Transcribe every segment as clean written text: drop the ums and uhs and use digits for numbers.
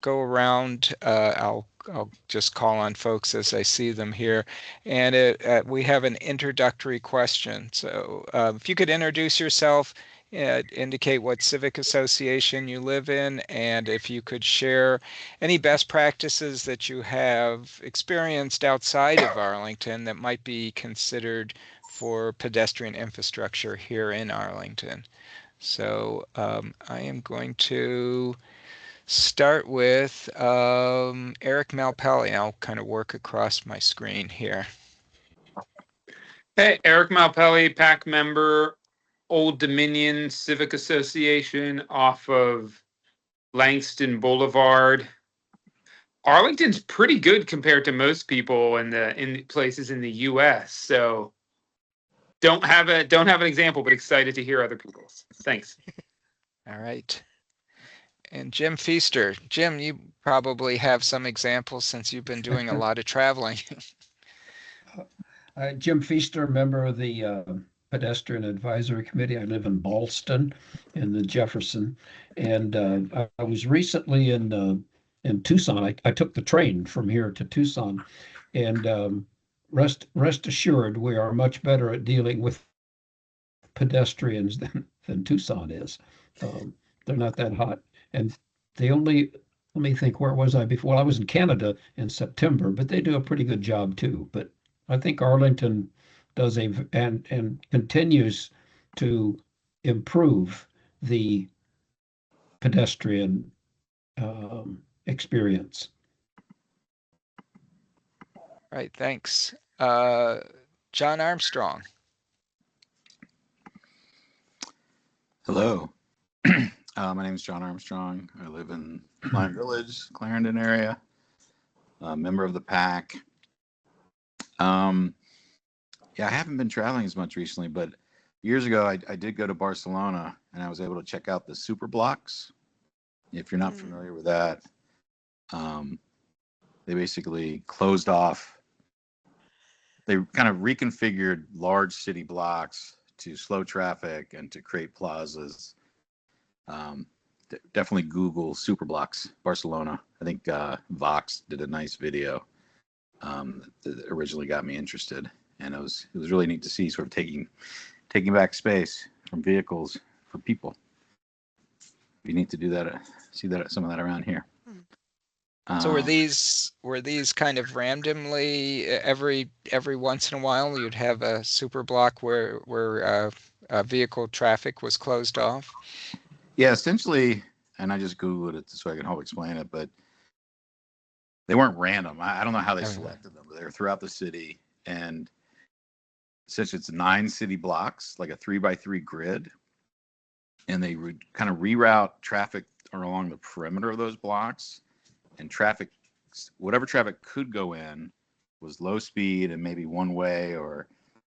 go around. I'll just call on folks as I see them here, and we have an introductory question. So if you could introduce yourself, indicate what civic association you live in, and if you could share any best practices that you have experienced outside of Arlington that might be considered for pedestrian infrastructure here in Arlington. So I am going to start with Eric Malpelli. I'll kind of work across my screen here. Hey, Eric Malpelli, PAC member, Old Dominion Civic Association off of Langston Boulevard. Arlington's pretty good compared to most people in places in the U.S. So don't have an example, but excited to hear other people's. Thanks. All right. And Jim Feaster. Jim, you probably have some examples since you've been doing a lot of traveling. Jim Feaster, member of the Pedestrian Advisory Committee. I live in Ballston in the Jefferson. And I was recently in Tucson. I took the train from here to Tucson. And rest assured, we are much better at dealing with pedestrians than Tucson is. They're not that hot. And let me think, where was I before? Well, I was in Canada in September, but they do a pretty good job too. But I think Arlington does and continues to improve the pedestrian experience. All right, thanks. John Armstrong. Hello. My name is John Armstrong. I live in Lime Village, Clarendon area. Member of the PAC. Yeah, I haven't been traveling as much recently, but years ago I did go to Barcelona and I was able to check out the super blocks. If you're not familiar with that, they basically closed off. They kind of reconfigured large city blocks to slow traffic and to create plazas. Definitely Google super blocks Barcelona. I think Vox did a nice video that originally got me interested, and it was really neat to see sort of taking back space from vehicles for people. You need to do that, see that some of that around here. So were these kind of randomly every once in a while you'd have a super block where vehicle traffic was closed off? Yeah, essentially, and I just Googled it so I can help explain it, but they weren't random. I don't know how they selected them, but they were throughout the city. And since it's 9 city blocks, like a 3x3 grid, and they kind of reroute traffic along the perimeter of those blocks, and whatever traffic could go in was low speed and maybe one way, or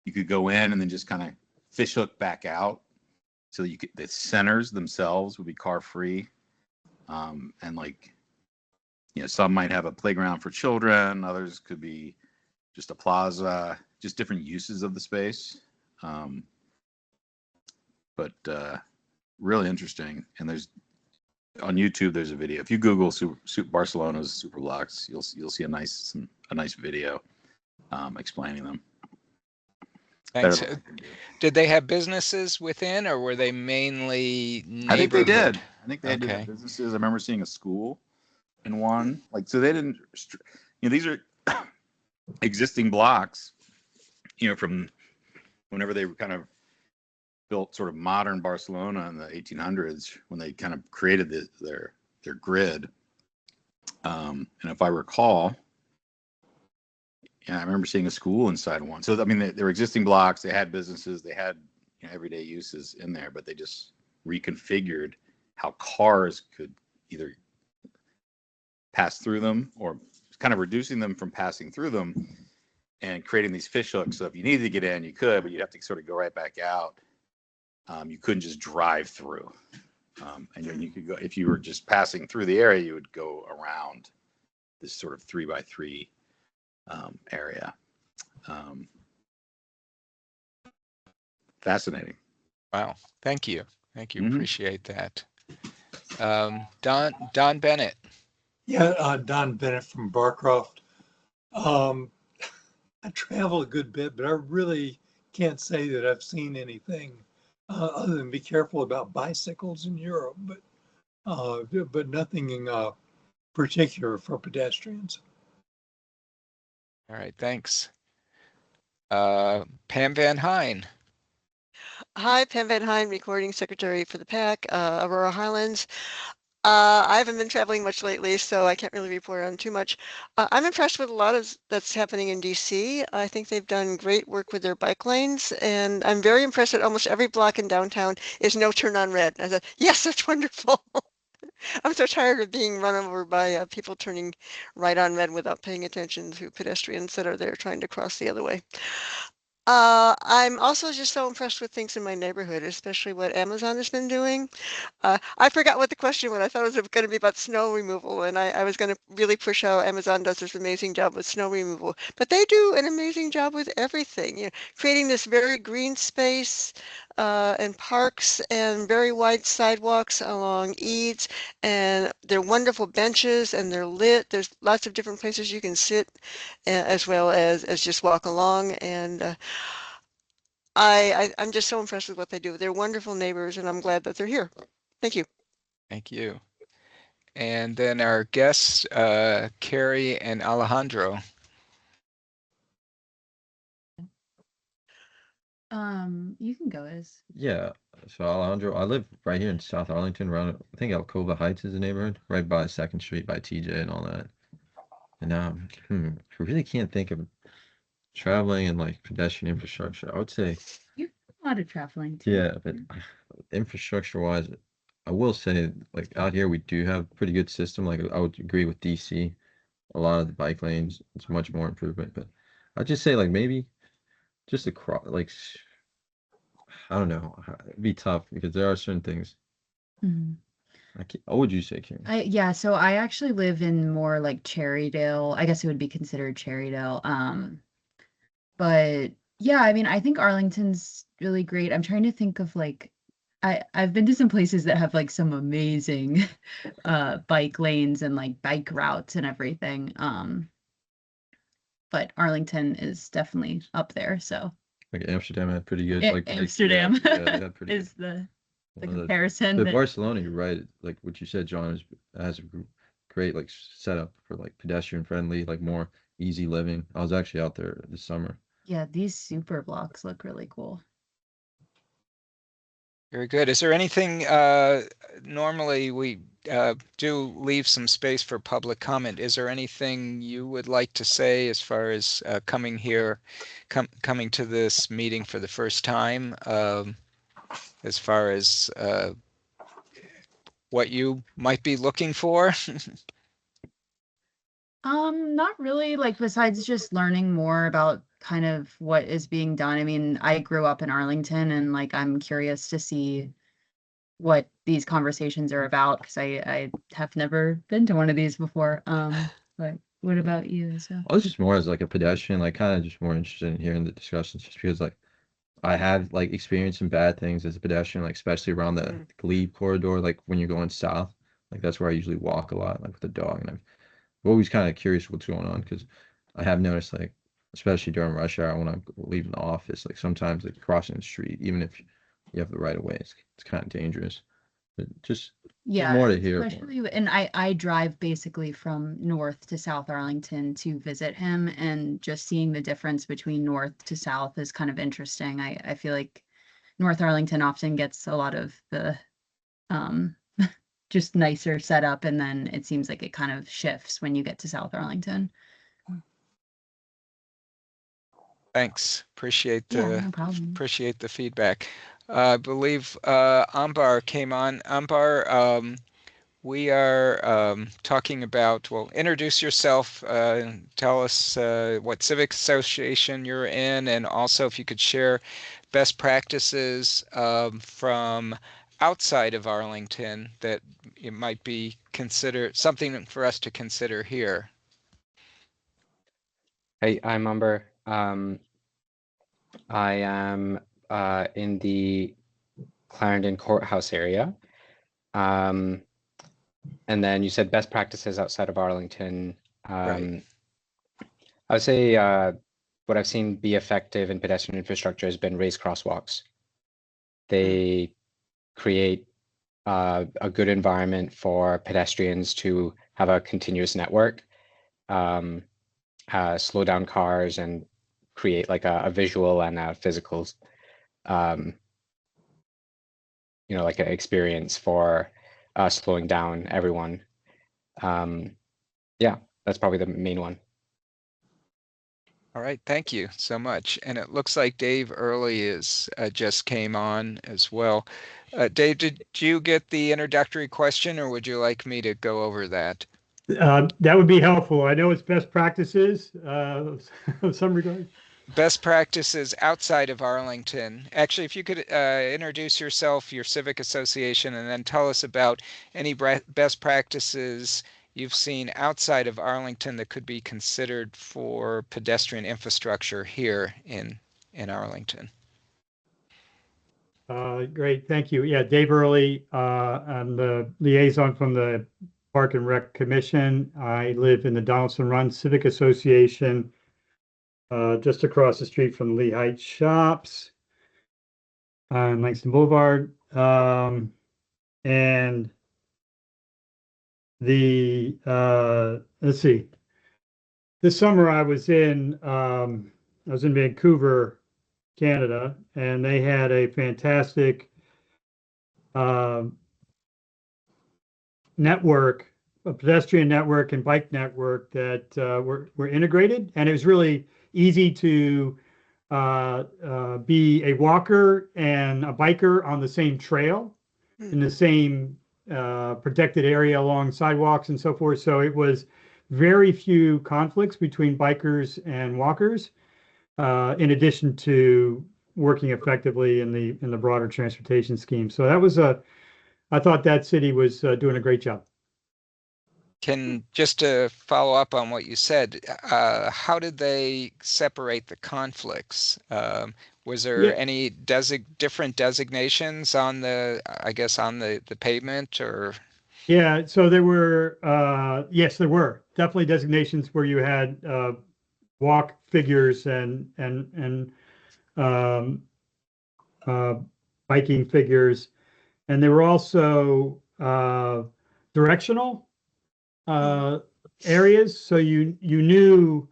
you could go in and then just kind of fishhook back out. So the centers themselves would be car free. And like, some might have a playground for children. Others could be just a plaza, just different uses of the space. But really interesting. And on YouTube, there's a video. If you Google Barcelona's super blocks, you'll see a nice video explaining them. Thanks. Did they have businesses within, or were they mainly neighborhood? I think they did. I think they did businesses. I remember seeing a school in one. So they didn't. These are existing blocks. From whenever they were kind of built sort of modern Barcelona in the 1800s, when they kind of created their grid. And if I recall, I remember seeing a school inside one. So, I mean, they were existing blocks. They had businesses. They had everyday uses in there, but they just reconfigured how cars could either pass through them or kind of reducing them from passing through them and creating these fish hooks. So if you needed to get in, you could, but you'd have to sort of go right back out. You couldn't just drive through. And you could go, if you were just passing through the area, you would go around this sort of 3x3 area. Fascinating. Wow. Thank you. Mm-hmm. Appreciate that. Don Bennett. Yeah, Don Bennett from Barcroft. Um, I travel a good bit, but I really can't say that I've seen anything other than be careful about bicycles in Europe, but nothing in particular for pedestrians. All right, thanks. Pam Van Hine. Hi, Pam Van Hine, recording secretary for the PAC, Aurora Highlands. I haven't been traveling much lately, so I can't really report on too much. I'm impressed with a lot of that's happening in DC. I think they've done great work with their bike lanes, and I'm very impressed that almost every block in downtown is no turn on red. I thought, yes, that's wonderful. I'm so tired of being run over by people turning right on red without paying attention to pedestrians that are there trying to cross the other way. I'm also just so impressed with things in my neighborhood, especially what Amazon has been doing. I forgot what the question was. I thought it was going to be about snow removal, and I was going to really push how Amazon does this amazing job with snow removal. But they do an amazing job with everything, you know, creating this very green space and parks and very wide sidewalks along Eads, and they're wonderful benches and they're lit. There's lots of different places you can sit as well as just walk along. And I'm just so impressed with what they do. They're wonderful neighbors, and I'm glad that they're here. Thank you. Thank you. And then our guests, Carrie and Alejandro. You can go as. Yeah, so Alejandro, I live right here in South Arlington, around I think Alcova Heights is the neighborhood, right by Second Street by TJ and all that. And I really can't think of traveling and like pedestrian infrastructure. I would say, You've done a lot of traveling too. yeah, but infrastructure wise, I will say like out here we do have pretty good system. Like I would agree with DC. A lot of the bike lanes, it's much more improvement. But I'd just say like maybe just across like I don't know. It'd be tough because there are certain things. Mhm. What would you say, Karen? Yeah, so I actually live in more like Cherrydale. I guess it would be considered Cherrydale. But yeah, I mean, I think Arlington's really great. I'm trying to think of like I've been to some places that have like some amazing bike lanes and like bike routes and everything. But Arlington is definitely up there, so Like Amsterdam had pretty good like Amsterdam they had pretty is good. the One of comparison. But that- Barcelona, you're right. Like what you said, John, has a great like setup for like pedestrian friendly, like more easy living. I was actually out there this summer. Yeah, these super blocks look really cool. Very good. Is there anything, normally we do leave some space for public comment. Is there anything you would like to say as far as coming here, coming to this meeting for the first time, as far as what you might be looking for? Not really, like besides just learning more about kind of what is being done. I mean, I grew up in Arlington and like I'm curious to see what these conversations are about because I have never been to one of these before. But what about you? So I was just more as like a pedestrian, like kind of just more interested in hearing the discussions, just because like I have like experienced some bad things as a pedestrian, like especially around the Glebe corridor, like when you're going south. Like that's where I usually walk a lot, like with the dog, and I'm always kind of curious what's going on because I have noticed like especially during rush hour when I'm leaving the office, like sometimes like crossing the street, even if you have the right of way, it's kind of dangerous. But just yeah, more to hear. especially and I drive basically from north to South Arlington to visit him, and just seeing the difference between north to south is kind of interesting. I feel like North Arlington often gets a lot of the just nicer setup, and then it seems like it kind of shifts when you get to South Arlington. Thanks. Appreciate Yeah, no problem. appreciate the feedback. I believe Ambar came on. Ambar, we are talking about, well, introduce yourself, tell us what civic association you're in, and also if you could share best practices from outside of Arlington that it might be considered something for us to consider here. Hey, I'm Umber. I am in the Clarendon courthouse area. And then you said best practices outside of Arlington. Right. I would say what I've seen be effective in pedestrian infrastructure has been raised crosswalks. They create a good environment for pedestrians to have a continuous network, slow down cars, and create like a visual and a physical, like an experience for slowing down everyone. Yeah, that's probably the main one. All right, thank you so much. And it looks like Dave Early is just came on as well. Dave, did you get the introductory question, or would you like me to go over that? That would be helpful. I know it's best practices of some regard. Best practices outside of Arlington. Actually, if you could introduce yourself, your civic association, and then tell us about any best practices you've seen outside of Arlington that could be considered for pedestrian infrastructure here in Arlington. Great, thank you. Yeah, Dave Early, I'm the liaison from the Park and Rec Commission. I live in the Donaldson Run Civic Association, just across the street from Lee Heights Shops on Langston Boulevard. And let's see, this summer I was in Vancouver, Canada, and they had a fantastic network, a pedestrian network and bike network that were integrated, and it was really easy to be a walker and a biker on the same trail in the same protected area along sidewalks and so forth. So it was very few conflicts between bikers and walkers, in addition to working effectively in the broader transportation scheme. So that was I thought that city was doing a great job. Just to follow up on what you said, how did they separate the conflicts? Was there any different designations on the pavement, or? Yeah, so there were, yes, there were definitely designations where you had walk figures and biking figures, and they were also directional areas. So you knew,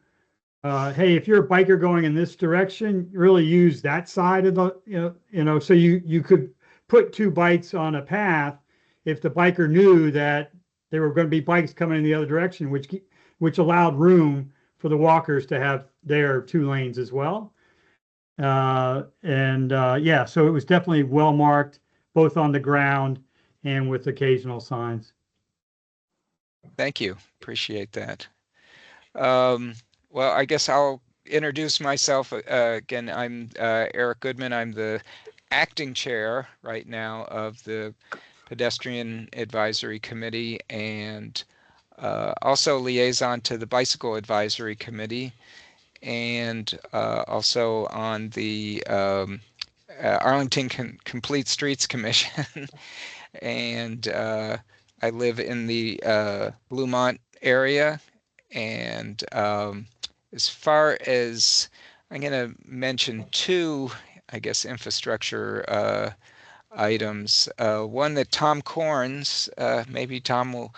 hey, if you're a biker going in this direction, really use that side of the, so you could put two bikes on a path if the biker knew that there were going to be bikes coming in the other direction, which allowed room for the walkers to have their two lanes as well. Yeah, so it was definitely well marked, both on the ground and with occasional signs. Thank you. Appreciate that. Well, I guess I'll introduce myself again. I'm Eric Goodman. I'm the acting chair right now of the Pedestrian Advisory Committee, and also liaison to the Bicycle Advisory Committee, and also on the Arlington Complete Streets Commission. And I live in the Bluemont area. And as far as, I'm going to mention two, I guess, infrastructure items. One that Tom Corns, maybe Tom will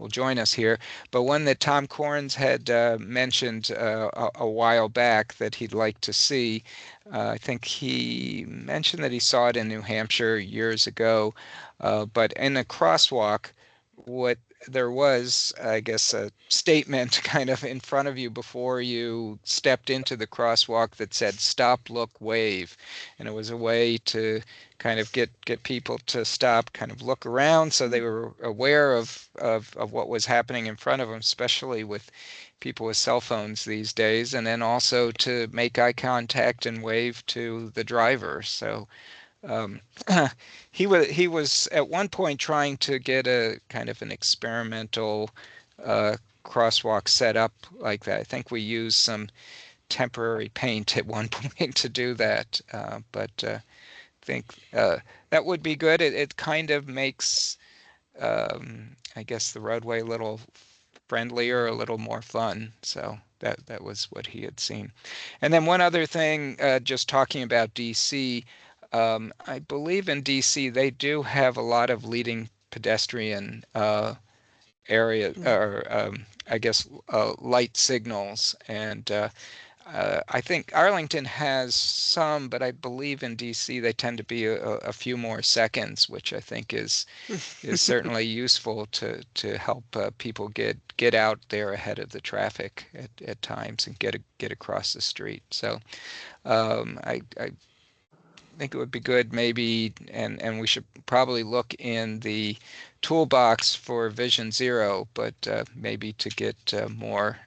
join us here, but one that Tom Corns had mentioned a while back that he'd like to see. I think he mentioned that he saw it in New Hampshire years ago, but in a crosswalk, what there was, I guess, a statement kind of in front of you before you stepped into the crosswalk that said "Stop, Look, Wave," and it was a way to kind of get people to stop, kind of look around, so they were aware of what was happening in front of them, especially with people with cell phones these days, and then also to make eye contact and wave to the driver. So he was at one point trying to get a kind of an experimental crosswalk set up like that. I think we used some temporary paint at one point to do that, but I think that would be good. It kind of makes I guess the roadway a little friendlier, a little more fun. So that was what he had seen. And then one other thing, just talking about DC, I believe in DC they do have a lot of leading pedestrian area, or I guess light signals, and I think Arlington has some, but I believe in DC they tend to be a few more seconds, which I think is certainly useful to help people get out there ahead of the traffic at times and get across the street. So I think it would be good maybe, and we should probably look in the toolbox for Vision Zero, but maybe to get more,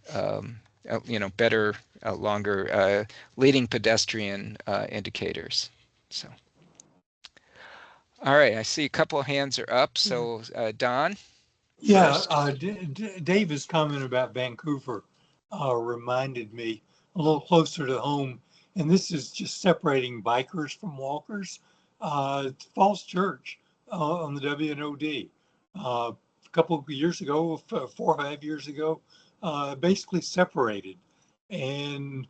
better, longer leading pedestrian indicators. So, all right, I see a couple of hands are up. So, Don? Yeah, first. Dave's comment about Vancouver reminded me a little closer to home, and this is just separating bikers from walkers. Falls Church on the WNOD. A couple of years ago, 4 or 5 years ago, basically separated. And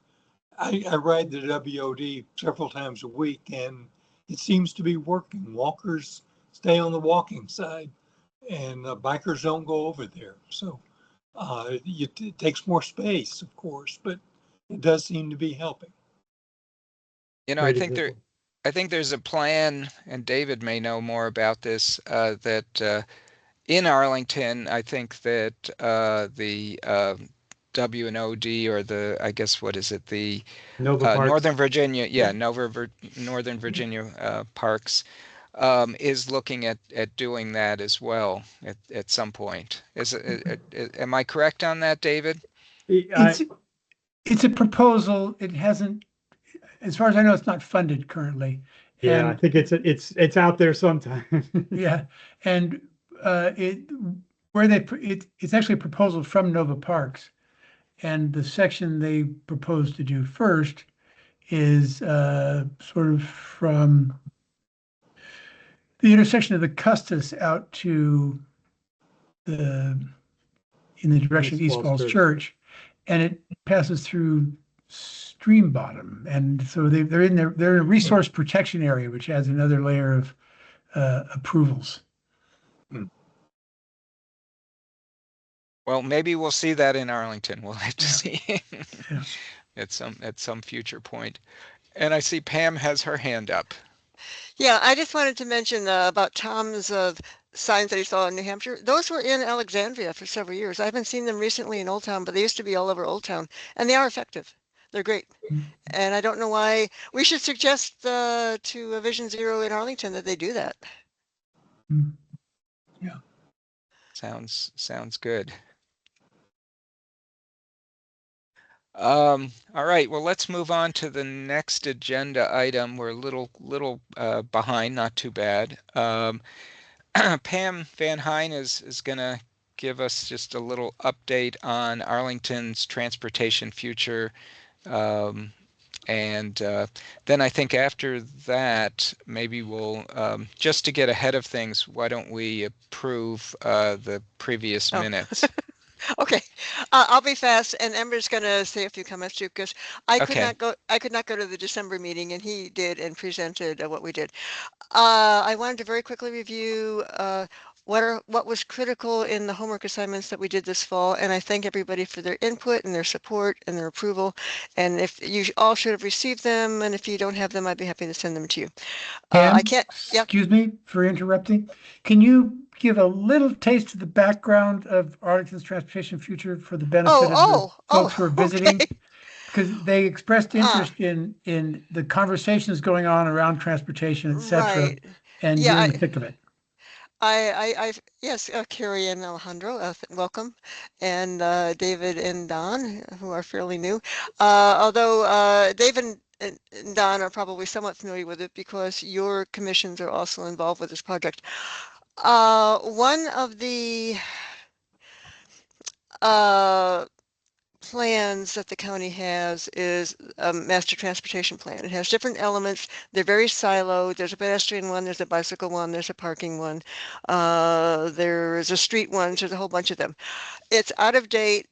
I ride the WOD several times a week, and it seems to be working. Walkers stay on the walking side, and bikers don't go over there. So it takes more space, of course, but it does seem to be helping. I Great think example. I think there's a plan, and David may know more about this, that in Arlington, I think that the WNOD, or I guess, what is it, the Nova Parks. Northern Virginia, Northern Virginia Parks, is looking at doing that as well at some point. Am I correct on that, David? It's a proposal. It hasn't, as far as I know, it's not funded currently. Yeah, I think it's out there sometime. Yeah, and it's actually a proposal from Nova Parks, and the section they propose to do first is sort of from the intersection of the Custis out to in the direction of East Falls Church, and it passes through Stream Bottom, and so they're in a resource protection area, which adds another layer of approvals. Well, maybe we'll see that in Arlington. We'll have to see Yeah. at some future point. And I see Pam has her hand up. Yeah, I just wanted to mention about Tom's signs that he saw in New Hampshire. Those were in Alexandria for several years. I haven't seen them recently in Old Town, but they used to be all over Old Town, and they are effective. They're great. And I don't know why we should suggest to Vision Zero in Arlington that they do that. Yeah. Sounds good. All right, well, let's move on to the next agenda item. We're a little behind, not too bad. Pam Van Hine is going to give us just a little update on Arlington's transportation future. And then I think after that, maybe we'll, just to get ahead of things, why don't we approve the previous minutes? Okay, I'll be fast, and Ember's going to say a few comments too, because I could Okay. not go. I could not go to the December meeting, and he did and presented what we did. I wanted to very quickly review what was critical in the homework assignments that we did this fall, and I thank everybody for their input and their support and their approval. And if you all should have received them, and if you don't have them, I'd be happy to send them to you. Pam, I can't. Yeah. Excuse me for interrupting. Can you give a little taste of the background of Arlington's transportation future for the benefit of the folks who are visiting? Okay. Because they expressed interest in the conversations going on around transportation, et cetera, Right. and Yeah, you're in the thick of it. Yes, Carrie and Alejandro, welcome, and David and Don, who are fairly new. Although David and Don are probably somewhat familiar with it because your commissions are also involved with this project. One of the plans that the county has is a master transportation plan. It has different elements. They're very siloed. There's a pedestrian one, there's a bicycle one, there's a parking one, there's a street one, there's a whole bunch of them. It's out of date.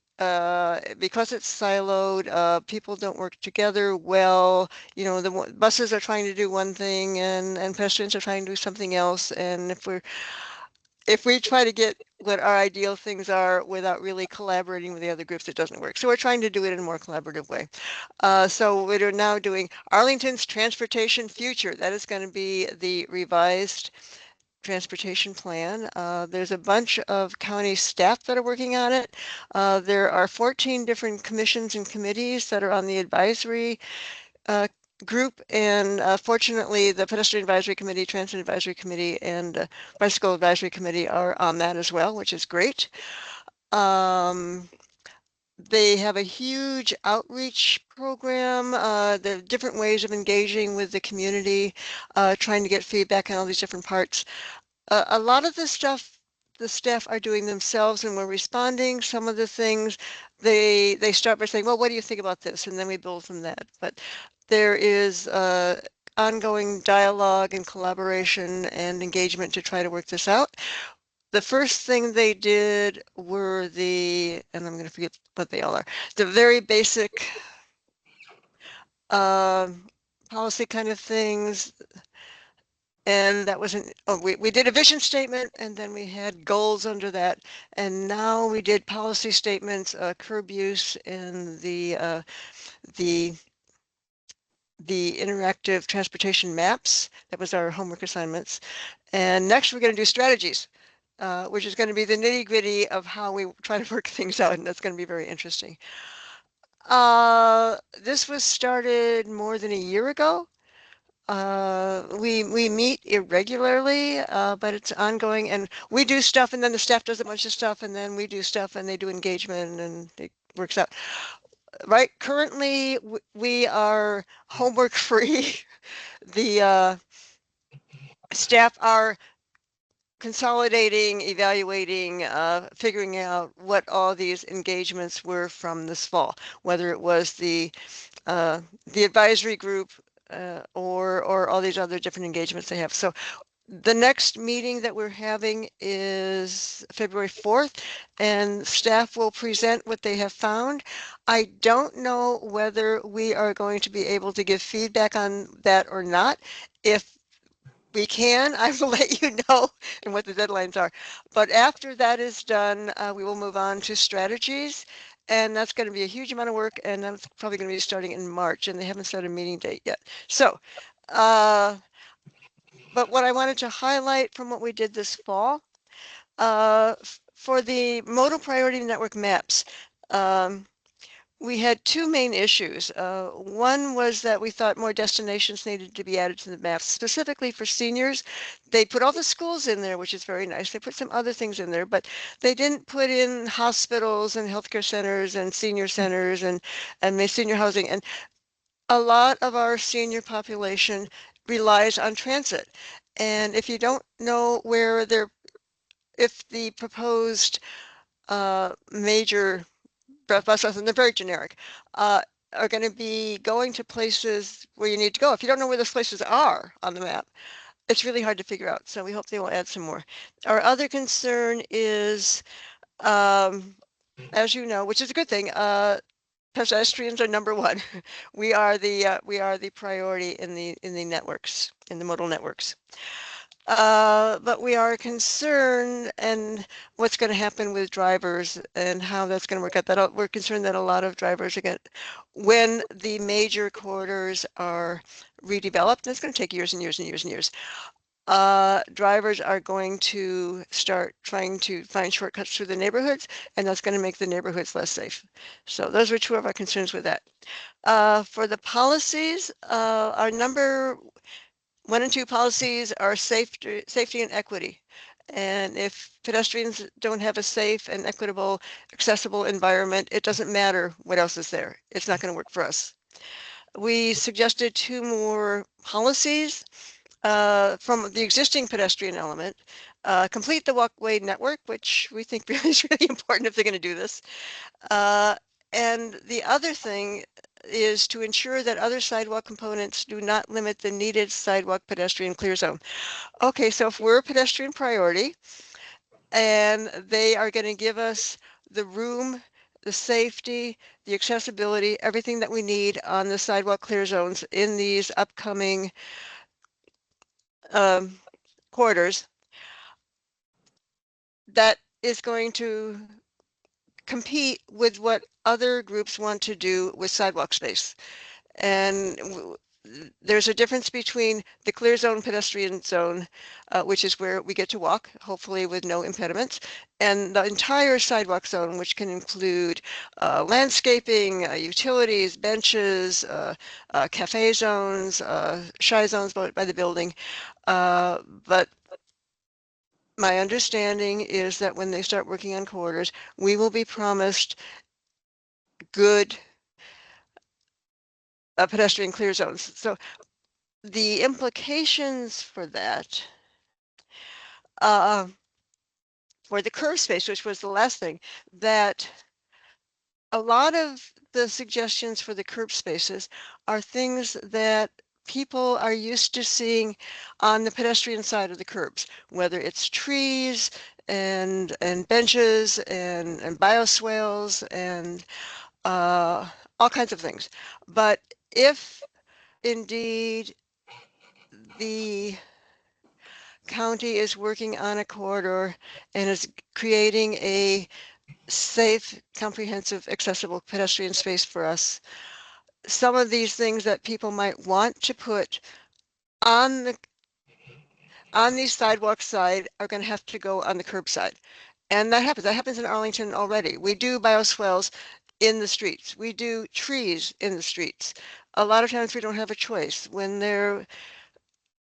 Because it's siloed, people don't work together well. You know, the buses are trying to do one thing and pedestrians are trying to do something else. And if we try to get what our ideal things are without really collaborating with the other groups, it doesn't work. So we're trying to do it in a more collaborative way. So we're now doing Arlington's Transportation Future. That is going to be the revised transportation plan. There's a bunch of county staff that are working on it. There are 14 different commissions and committees that are on the advisory group, and fortunately the Pedestrian Advisory Committee, Transit Advisory Committee, and Bicycle Advisory Committee are on that as well, which is great. They have a huge outreach program. There are different ways of engaging with the community, trying to get feedback on all these different parts. A lot of the stuff the staff are doing themselves and we're responding. Some of the things they start by saying, well, what do you think about this? And then we build from that. But there is ongoing dialogue and collaboration and engagement to try to work this out. The first thing they did were and I'm going to forget what they all are, the very basic policy kind of things. And that was we did a vision statement and then we had goals under that. And now we did policy statements, curb use, and the interactive transportation maps. That was our homework assignments. And next we're going to do strategies. Which is going to be the nitty gritty of how we try to work things out, and that's going to be very interesting. This was started more than a year ago. We meet irregularly, but it's ongoing, and we do stuff, and then the staff does a bunch of stuff, and then we do stuff, and they do engagement, and it works out. Right, currently we are homework free. The staff are consolidating, evaluating, figuring out what all these engagements were from this fall, whether it was the advisory group or all these other different engagements they have. So the next meeting that we're having is February 4th, and staff will present what they have found. I don't know whether we are going to be able to give feedback on that or not. If we can, I will let you know and what the deadlines are. But after that is done, we will move on to strategies. And that's going to be a huge amount of work. And that's probably going to be starting in March. And they haven't set a meeting date yet. So, but what I wanted to highlight from what we did this fall, for the modal priority network maps, we had two main issues. One was that we thought more destinations needed to be added to the maps, specifically for seniors. They put all the schools in there, which is very nice. They put some other things in there, but they didn't put in hospitals and healthcare centers and senior centers and senior housing. And a lot of our senior population relies on transit. And if you don't know where if the proposed major buses, and they're very generic, are going to be going to places where you need to go. If you don't know where those places are on the map, it's really hard to figure out. So we hope they will add some more. Our other concern is, as you know, which is a good thing, pedestrians are number one. We are the priority in the networks, in the modal networks. But we are concerned and what's going to happen with drivers and how that's going to work out. We're concerned that a lot of drivers are going to, when the major corridors are redeveloped, and it's going to take years and years and years and years, drivers are going to start trying to find shortcuts through the neighborhoods, and that's going to make the neighborhoods less safe. So those were two of our concerns with that. For the policies, our number 1 and 2 policies are safety and equity. And if pedestrians don't have a safe and equitable, accessible environment, it doesn't matter what else is there. It's not going to work for us. We suggested 2 more policies from the existing pedestrian element. Complete the walkway network, which we think really is really important if they're going to do this. And the other thing is to ensure that other sidewalk components do not limit the needed sidewalk pedestrian clear zone. Okay, so if we're a pedestrian priority and they are going to give us the room, the safety, the accessibility, everything that we need on the sidewalk clear zones in these upcoming quarters, that is going to compete with what other groups want to do with sidewalk space. And there's a difference between the clear zone pedestrian zone, which is where we get to walk, hopefully with no impediments, and the entire sidewalk zone, which can include landscaping, utilities, benches, cafe zones, shy zones by the building. But my understanding is that when they start working on corridors, we will be promised good pedestrian clear zones. So the implications for that, for the curb space, which was the last thing, that a lot of the suggestions for the curb spaces are things that people are used to seeing on the pedestrian side of the curbs, whether it's trees and benches and bioswales and all kinds of things. But if indeed the county is working on a corridor and is creating a safe, comprehensive, accessible pedestrian space for us, some of these things that people might want to put on these sidewalk side are going to have to go on the curb side. And that happens. That happens in Arlington already. We do bioswales in the streets. We do trees in the streets. A lot of times we don't have a choice. When they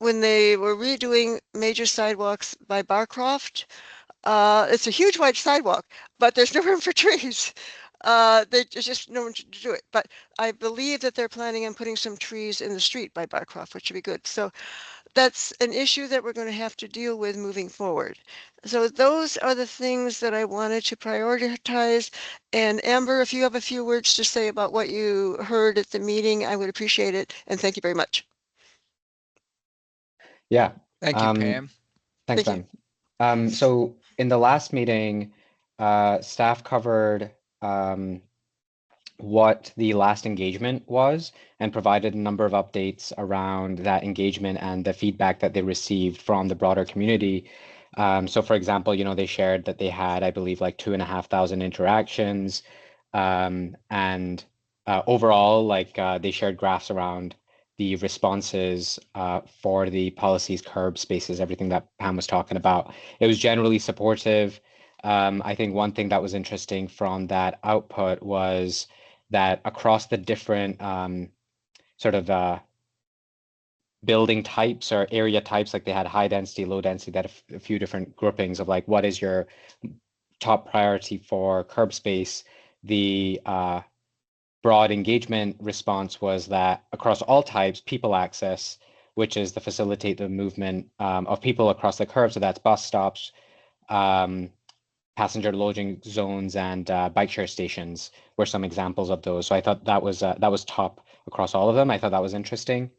were redoing major sidewalks by Barcroft, it's a huge wide sidewalk, but there's no room for trees. There's just no room to do it. But I believe that they're planning on putting some trees in the street by Barcroft, which would be good. So that's an issue that we're going to have to deal with moving forward. So those are the things that I wanted to prioritize. And Amber, if you have a few words to say about what you heard at the meeting, I would appreciate it. And thank you very much. Yeah. Thank you, Pam. Thanks, Thank Pam. So in the last meeting, staff covered what the last engagement was and provided a number of updates around that engagement and the feedback that they received from the broader community. So for example, they shared that they had, I believe, like 2,500 interactions. And overall, they shared graphs around the responses for the policies, curb spaces, everything that Pam was talking about. It was generally supportive. I think one thing that was interesting from that output was that across the different building types or area types, like they had high density, low density, that a few different groupings of like, what is your top priority for curb space? The broad engagement response was that across all types, people access, which is to facilitate the movement of people across the curb. So that's bus stops, passenger loading zones, and bike share stations were some examples of those. So I thought that was top across all of them. I thought that was interesting.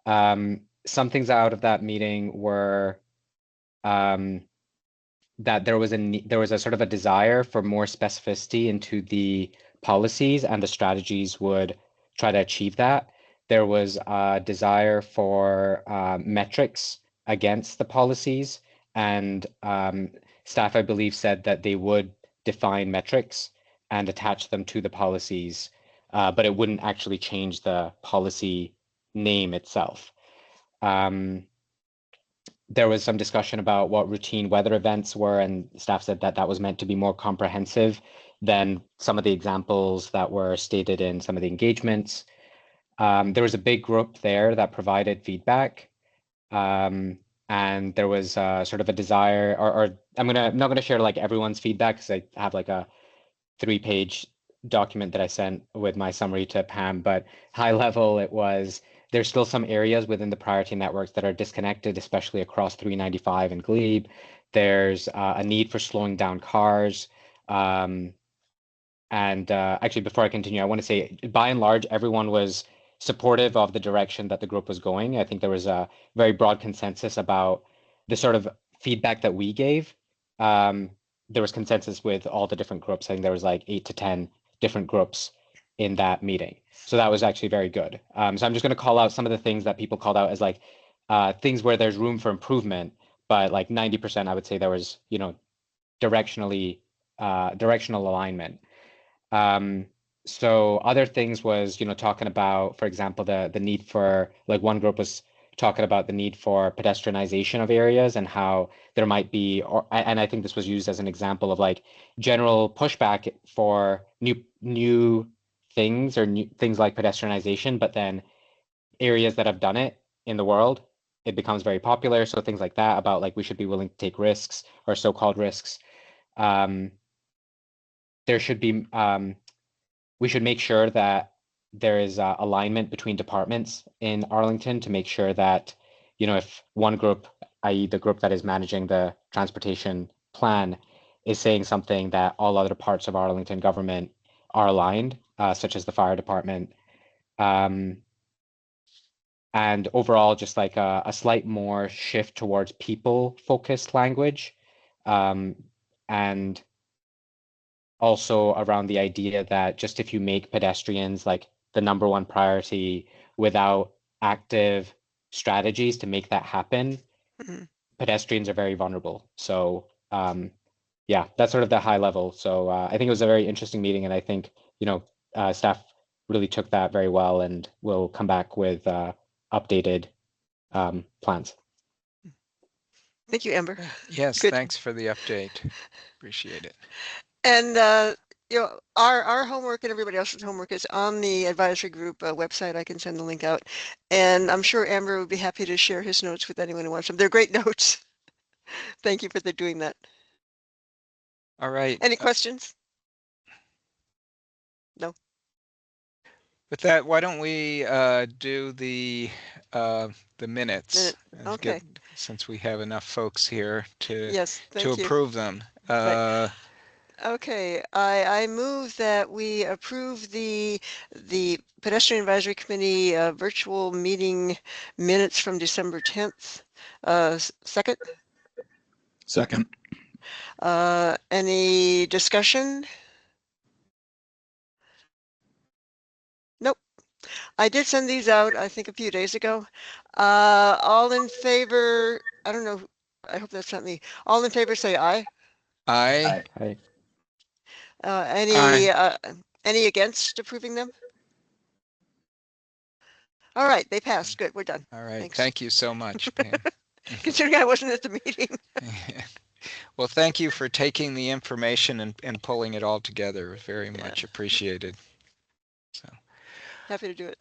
Some things out of that meeting were that there was a sort of a desire for more specificity into the policies, and the strategies would try to achieve that. There was a desire for metrics against the policies, and staff, I believe, said that they would define metrics and attach them to the policies, but it wouldn't actually change the policy name itself. There was some discussion about what routine weather events were, and staff said that that was meant to be more comprehensive than some of the examples that were stated in some of the engagements. There was a big group there that provided feedback. And there was sort of a desire, or I'm not gonna share like everyone's feedback because I have like a 3-page document that I sent with my summary to Pam, but high level, it was there's still some areas within the priority networks that are disconnected, especially across 395 and Glebe. There's a need for slowing down cars. And actually, before I continue, I want to say, by and large, everyone was supportive of the direction that the group was going. I think there was a very broad consensus about the sort of feedback that we gave. There was consensus with all the different groups. I think there was like 8 to 10 different groups in that meeting. So that was actually very good. So I'm just going to call out some of the things that people called out as like things where there's room for improvement, but like 90%, I would say there was, you know, directional alignment. So other things was, you know, talking about, for example, the need for, like, one group was talking about the need for pedestrianization of areas and how there might be, and I think this was used as an example of like general pushback for new things or new things like pedestrianization, but then areas that have done it in the world, it becomes very popular. So things like that about like we should be willing to take risks or so-called risks. There should be we should make sure that there is alignment between departments in Arlington to make sure that, you know, if one group, i.e. the group that is managing the transportation plan, is saying something, that all other parts of Arlington government are aligned, such as the fire department. And overall, just like a slight more shift towards people-focused language. And also around the idea that just if you make pedestrians like the number one priority without active strategies to make that happen, pedestrians are very vulnerable. So yeah, that's sort of the high level. So I think it was a very interesting meeting, and I think, you know, staff really took that very well and will come back with updated plans. Thank you, Amber. Yes, Good. thanks for the update. Appreciate it. And you know, our homework and everybody else's homework is on the advisory group website. I can send the link out, and I'm sure Amber would be happy to share his notes with anyone who wants them. They're great notes. Thank you for doing that. All right. Any questions? No. With that, why don't we do the minutes? Okay. Since we have enough folks here to Yes, thank you. approve them. Right. Okay, I move that we approve the Pedestrian Advisory Committee virtual meeting minutes from December 10th. Second? Second. Any discussion? Nope. I did send these out, I think, a few days ago. All in favor, I don't know, I hope that's not me. All in favor say aye. Aye. Aye. Any against approving them? All right, they passed. Good, we're done. All right. Thanks. Thank you so much, Pam. Considering I wasn't at the meeting. Well, thank you for taking the information and pulling it all together. Very much appreciated. So happy to do it.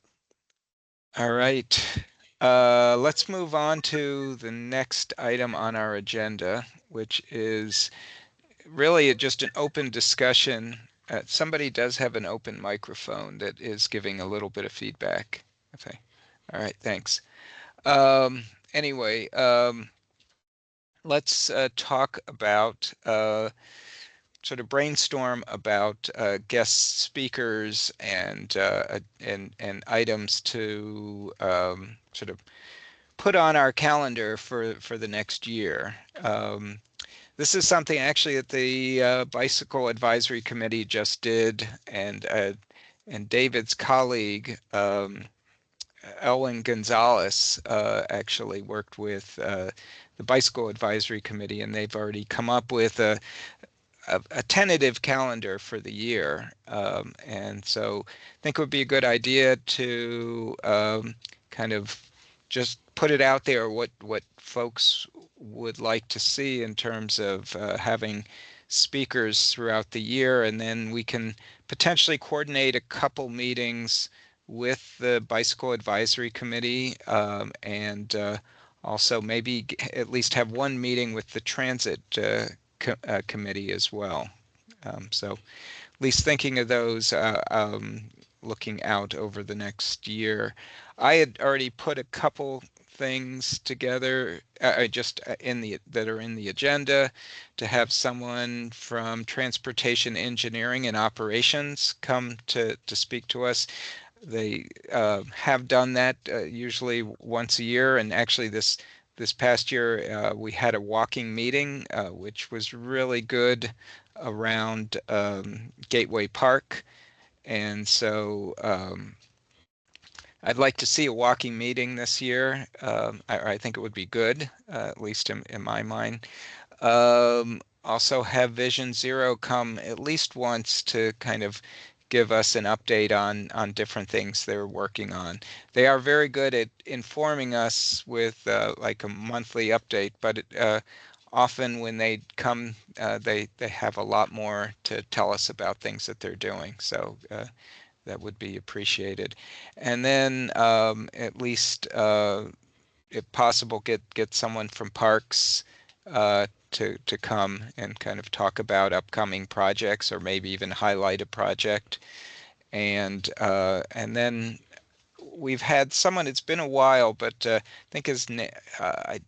All right. Let's move on to the next item on our agenda, which is really just an open discussion. Somebody does have an open microphone that is giving a little bit of feedback. Okay. All right. Thanks. Anyway, let's talk about sort of brainstorm about guest speakers and items to sort of put on our calendar for the next year. This is something actually that the Bicycle Advisory Committee just did, and David's colleague Elwin Gonzalez actually worked with the Bicycle Advisory Committee, and they've already come up with a tentative calendar for the year. And so I think it would be a good idea to kind of just put it out there what folks would like to see in terms of having speakers throughout the year, and then we can potentially coordinate a couple meetings with the Bicycle Advisory Committee, and also maybe at least have one meeting with the Transit Committee as well. So at least thinking of those, looking out over the next year. I had already put a couple things together, just that are in the agenda, to have someone from transportation engineering and operations come to speak to us. They have done that usually once a year, and actually this past year we had a walking meeting, which was really good around Gateway Park, and so I'd like to see a walking meeting this year. I think it would be good, at least in my mind. Also have Vision Zero come at least once to kind of give us an update on different things they're working on. They are very good at informing us with like a monthly update, but often when they come, they have a lot more to tell us about things that they're doing. So that would be appreciated. And then at least, if possible, get someone from Parks to come and kind of talk about upcoming projects, or maybe even highlight a project. And then we've had someone, it's been a while, but I think I'm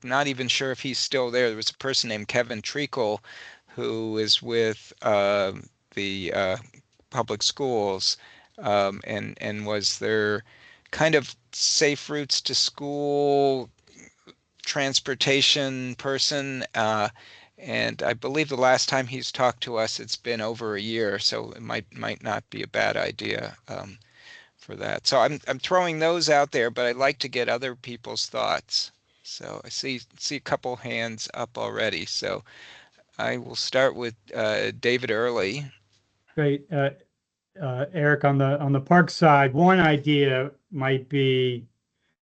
not even sure if he's still there. There was a person named Kevin Treacle who is with the public schools, and was their kind of safe routes to school transportation person. And I believe the last time he's talked to us, it's been over a year, so it might not be a bad idea for that. So I'm throwing those out there, but I'd like to get other people's thoughts. So I see a couple hands up already. So I will start with David Early. Great. Eric, on the park side, one idea might be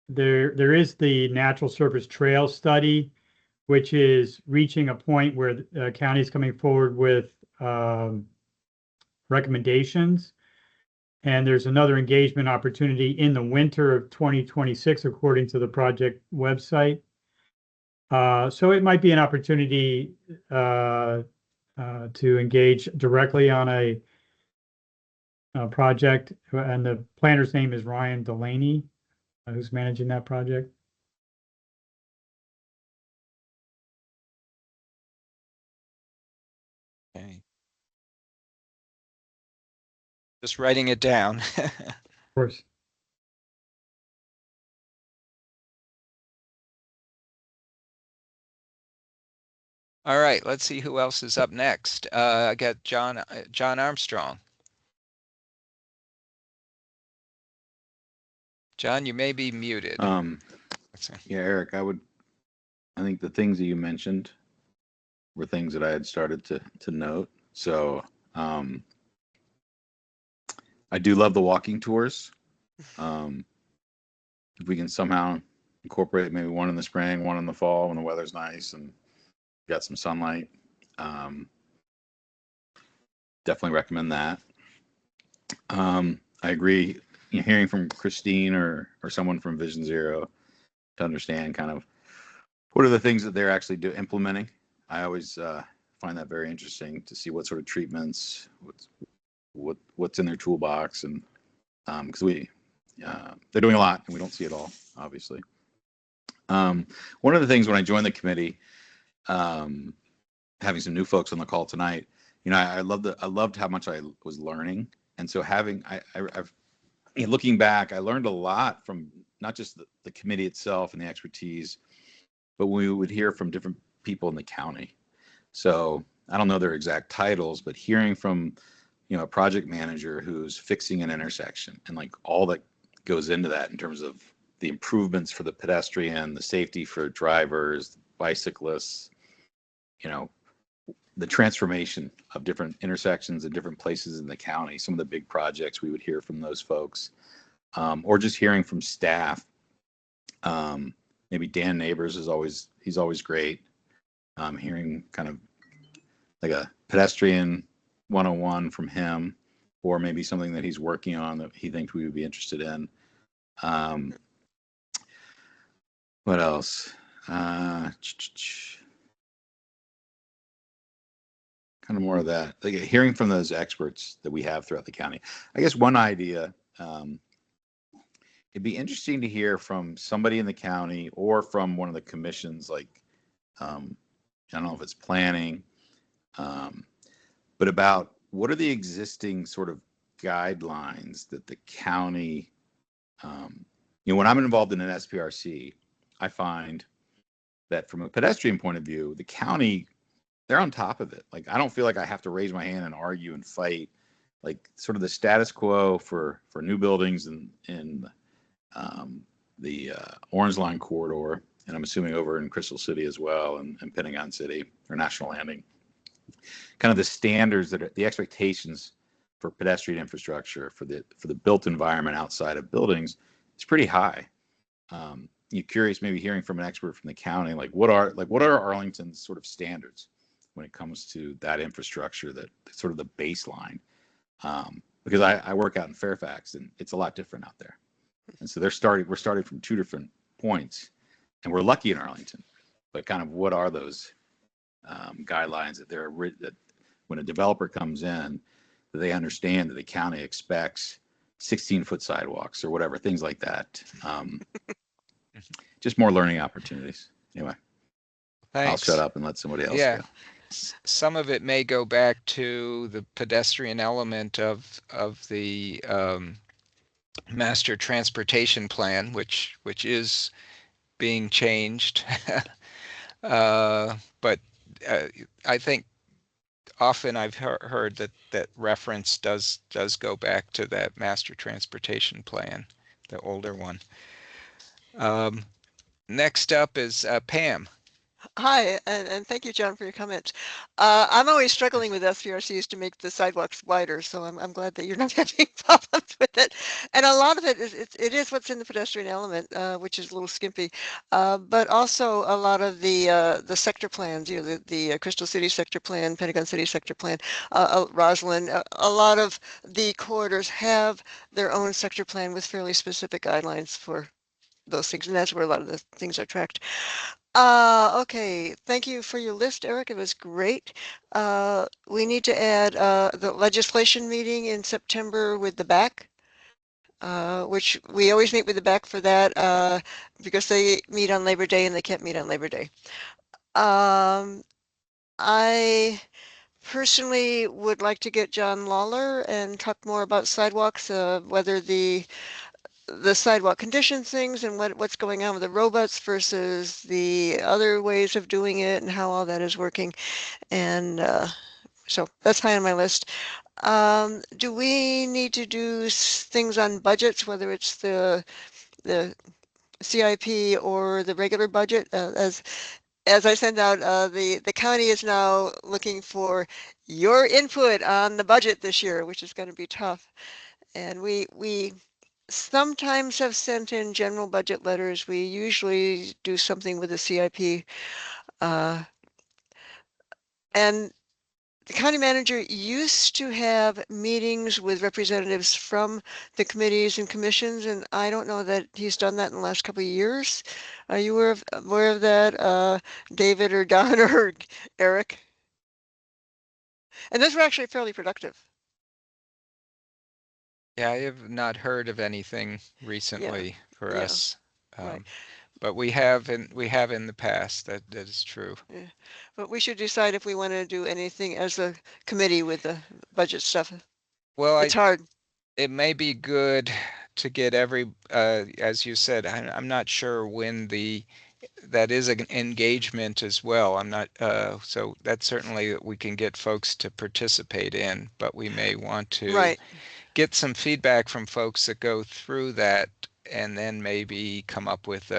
there is the natural surface trail study, which is reaching a point where the county is coming forward with recommendations. And there's another engagement opportunity in the winter of 2026, according to the project website. So it might be an opportunity to engage directly on a project, and the planner's name is Ryan Delaney, who's managing that project. Okay. Just writing it down. Of course. All right, let's see who else is up next. I got John Armstrong. John, you may be muted. Yeah, Eric, I think the things that you mentioned were things that I had started to note. So I do love the walking tours. If we can somehow incorporate maybe one in the spring, one in the fall when the weather's nice and got some sunlight, definitely recommend that. I agree. Hearing from Christine or someone from Vision Zero to understand kind of what are the things that they're actually implementing. I always find that very interesting to see what sort of treatments, what's in their toolbox, and because they're doing a lot and we don't see it all, obviously. One of the things when I joined the committee, having some new folks on the call tonight, I loved how much I was learning, and so I've looking back, I learned a lot from not just the committee itself and the expertise, but we would hear from different people in the county. So I don't know their exact titles, but hearing from a project manager who's fixing an intersection and like all that goes into that in terms of the improvements for the pedestrian, the safety for drivers, bicyclists, the transformation of different intersections in different places in the county, some of the big projects we would hear from those folks, or just hearing from staff. Maybe Dan Neighbors he's always great. Hearing kind of like a pedestrian 101 from him, or maybe something that he's working on that he thinks we would be interested in. What else? Kind of more of that, like hearing from those experts that we have throughout the county. I guess one idea, it'd be interesting to hear from somebody in the county or from one of the commissions, like, I don't know if it's planning, but about what are the existing sort of guidelines that the county, when I'm involved in an SPRC, I find that from a pedestrian point of view, the county, they're on top of it. Like, I don't feel like I have to raise my hand and argue and fight. Like, sort of the status quo for new buildings in the Orange Line corridor, and I'm assuming over in Crystal City as well, and Pentagon City or National Landing. Kind of the standards that are the expectations for pedestrian infrastructure for the built environment outside of buildings is pretty high. You're curious, maybe hearing from an expert from the county, like what are Arlington's sort of standards when it comes to that infrastructure, that sort of the baseline. Because I work out in Fairfax and it's a lot different out there. And so we're starting from two different points, and we're lucky in Arlington, but kind of what are those guidelines that when a developer comes in, that they understand that the county expects 16-foot sidewalks or whatever, things like that. Just more learning opportunities. Anyway, Thanks. I'll shut up and let somebody else Yeah. go. Some of it may go back to the pedestrian element of the master transportation plan, which is being changed. But I think often I've heard that reference does go back to that master transportation plan, the older one. Next up is Pam. Hi, and thank you, John, for your comments. I'm always struggling with SPRCs to make the sidewalks wider, so I'm glad that you're not having problems with it. And a lot of it is what's in the pedestrian element, which is a little skimpy, but also a lot of the sector plans, the Crystal City sector plan, Pentagon City sector plan, Roslyn. A lot of the corridors have their own sector plan with fairly specific guidelines for those things, and that's where a lot of the things are tracked. Okay, thank you for your list, Eric. It was great. We need to add the legislation meeting in September with the PAC, which we always meet with the PAC for that because they meet on Labor Day and they can't meet on Labor Day. I personally would like to get John Lawler and talk more about sidewalks, whether the sidewalk condition things and what's going on with the robots versus the other ways of doing it and how all that is working. And so that's high on my list. Do we need to do things on budgets, whether it's the CIP or the regular budget? As I send out, the county is now looking for your input on the budget this year, which is going to be tough. And we sometimes have sent in general budget letters. We usually do something with the CIP. And the county manager used to have meetings with representatives from the committees and commissions, and I don't know that he's done that in the last couple of years. Are you aware of that, David or Don or Eric? And those were actually fairly productive. Yeah, I have not heard of anything recently for Yeah. us. Right. But we have in the past. That is true. Yeah. But we should decide if we want to do anything as a committee with the budget stuff. Well, It's hard. it may be good to get as you said, I'm not sure when that is an engagement as well. I'm not, so that's certainly we can get folks to participate in, but we may want to Right. get some feedback from folks that go through that, and then maybe come up with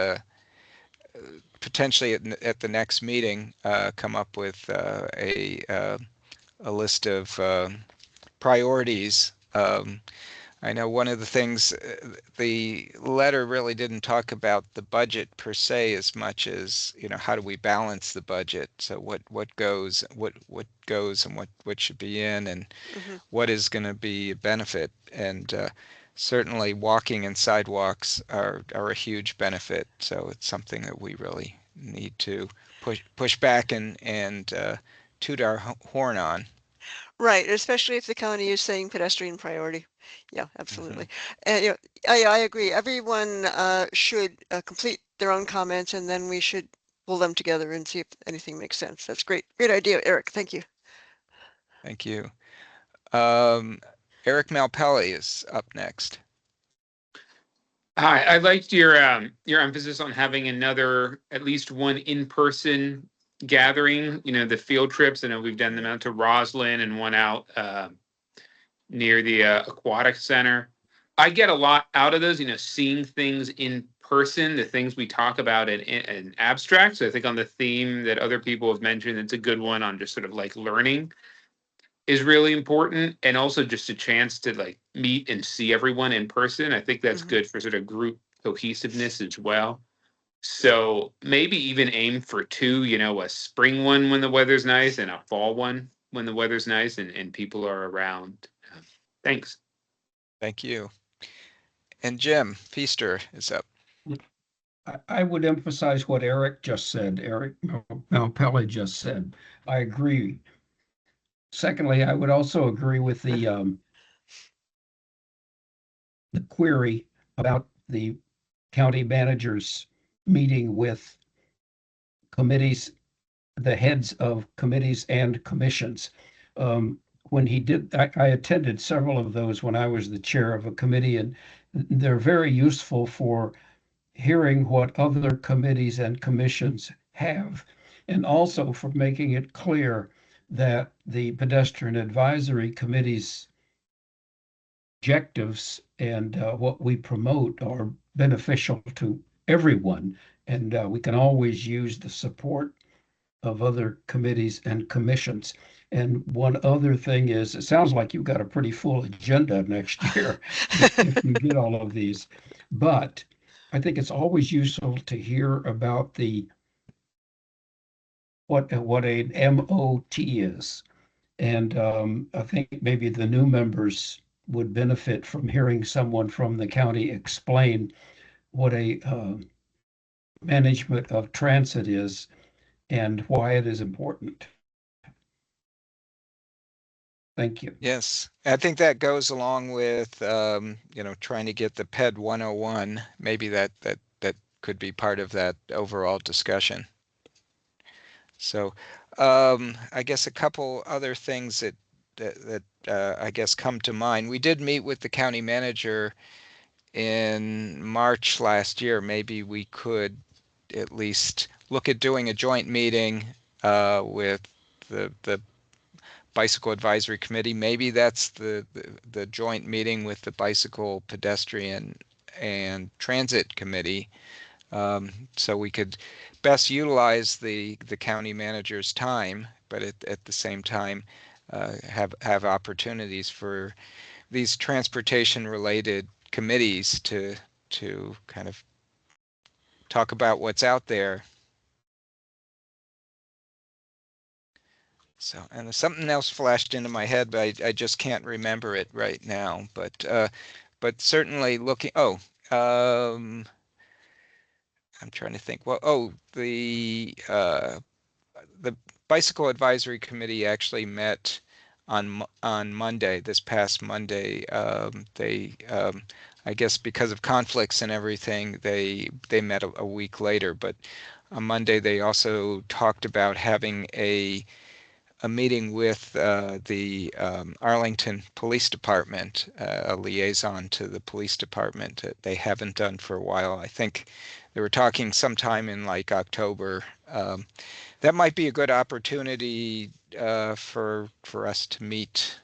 potentially at the next meeting, come up with a list of priorities. I know one of the things, the letter really didn't talk about the budget per se as much as, how do we balance the budget? So what goes and what should be in, and what is going to be a benefit. And certainly walking and sidewalks are a huge benefit. So it's something that we really need to push back and toot our horn on. Right, especially if the county is saying pedestrian priority. Yeah, absolutely. And you know, I agree. Everyone should complete their own comments, and then we should pull them together and see if anything makes sense. That's great. Great idea, Eric. Thank you. Thank you. Eric Malpelli is up next. Hi, I liked your emphasis on having another, at least one in-person gathering. You know, the field trips. I know we've done them out to Roslyn and one out near the aquatic center. I get a lot out of those. You know, seeing things in person, the things we talk about in abstract. So I think on the theme that other people have mentioned, it's a good one on just sort of like learning is really important, and also just a chance to like meet and see everyone in person. I think that's good for sort of group cohesiveness as well. So maybe even aim for two, you know, a spring one when the weather's nice and a fall one when the weather's nice and people are around. Thanks. Thank you. And Jim Feaster is up. I would emphasize what Eric just said, Eric Malpelli just said. I agree. Secondly, I would also agree with the query about the county managers meeting with committees, the heads of committees and commissions. When he did, I attended several of those when I was the chair of a committee, and they're very useful for hearing what other committees and commissions have, and also for making it clear that the Pedestrian Advisory Committee's objectives and what we promote are beneficial to everyone. And we can always use the support of other committees and commissions. And one other thing is, it sounds like you've got a pretty full agenda next year if you get all of these. But I think it's always useful to hear about what an MOT is. And I think maybe the new members would benefit from hearing someone from the county explain what a management of transit is and why it is important. Thank you. Yes, I think that goes along with you know, trying to get the PED 101. Maybe that could be part of that overall discussion. So I guess a couple other things that I guess come to mind. We did meet with the county manager in March last year. Maybe we could at least look at doing a joint meeting with the Bicycle Advisory Committee. Maybe that's the joint meeting with the Bicycle, Pedestrian, and Transit Committee. So we could best utilize the county manager's time, but at the same time have opportunities for these transportation-related committees to kind of talk about what's out there. So, and something else flashed into my head, but I just can't remember it right now. But certainly looking. Oh, I'm trying to think. Well, the Bicycle Advisory Committee actually met on Monday, this past Monday. They, I guess because of conflicts and everything, they met a week later. But on Monday, they also talked about having a meeting with the Arlington Police Department, a liaison to the police department that they haven't done for a while. I think they were talking sometime in like October. That might be a good opportunity for us to meet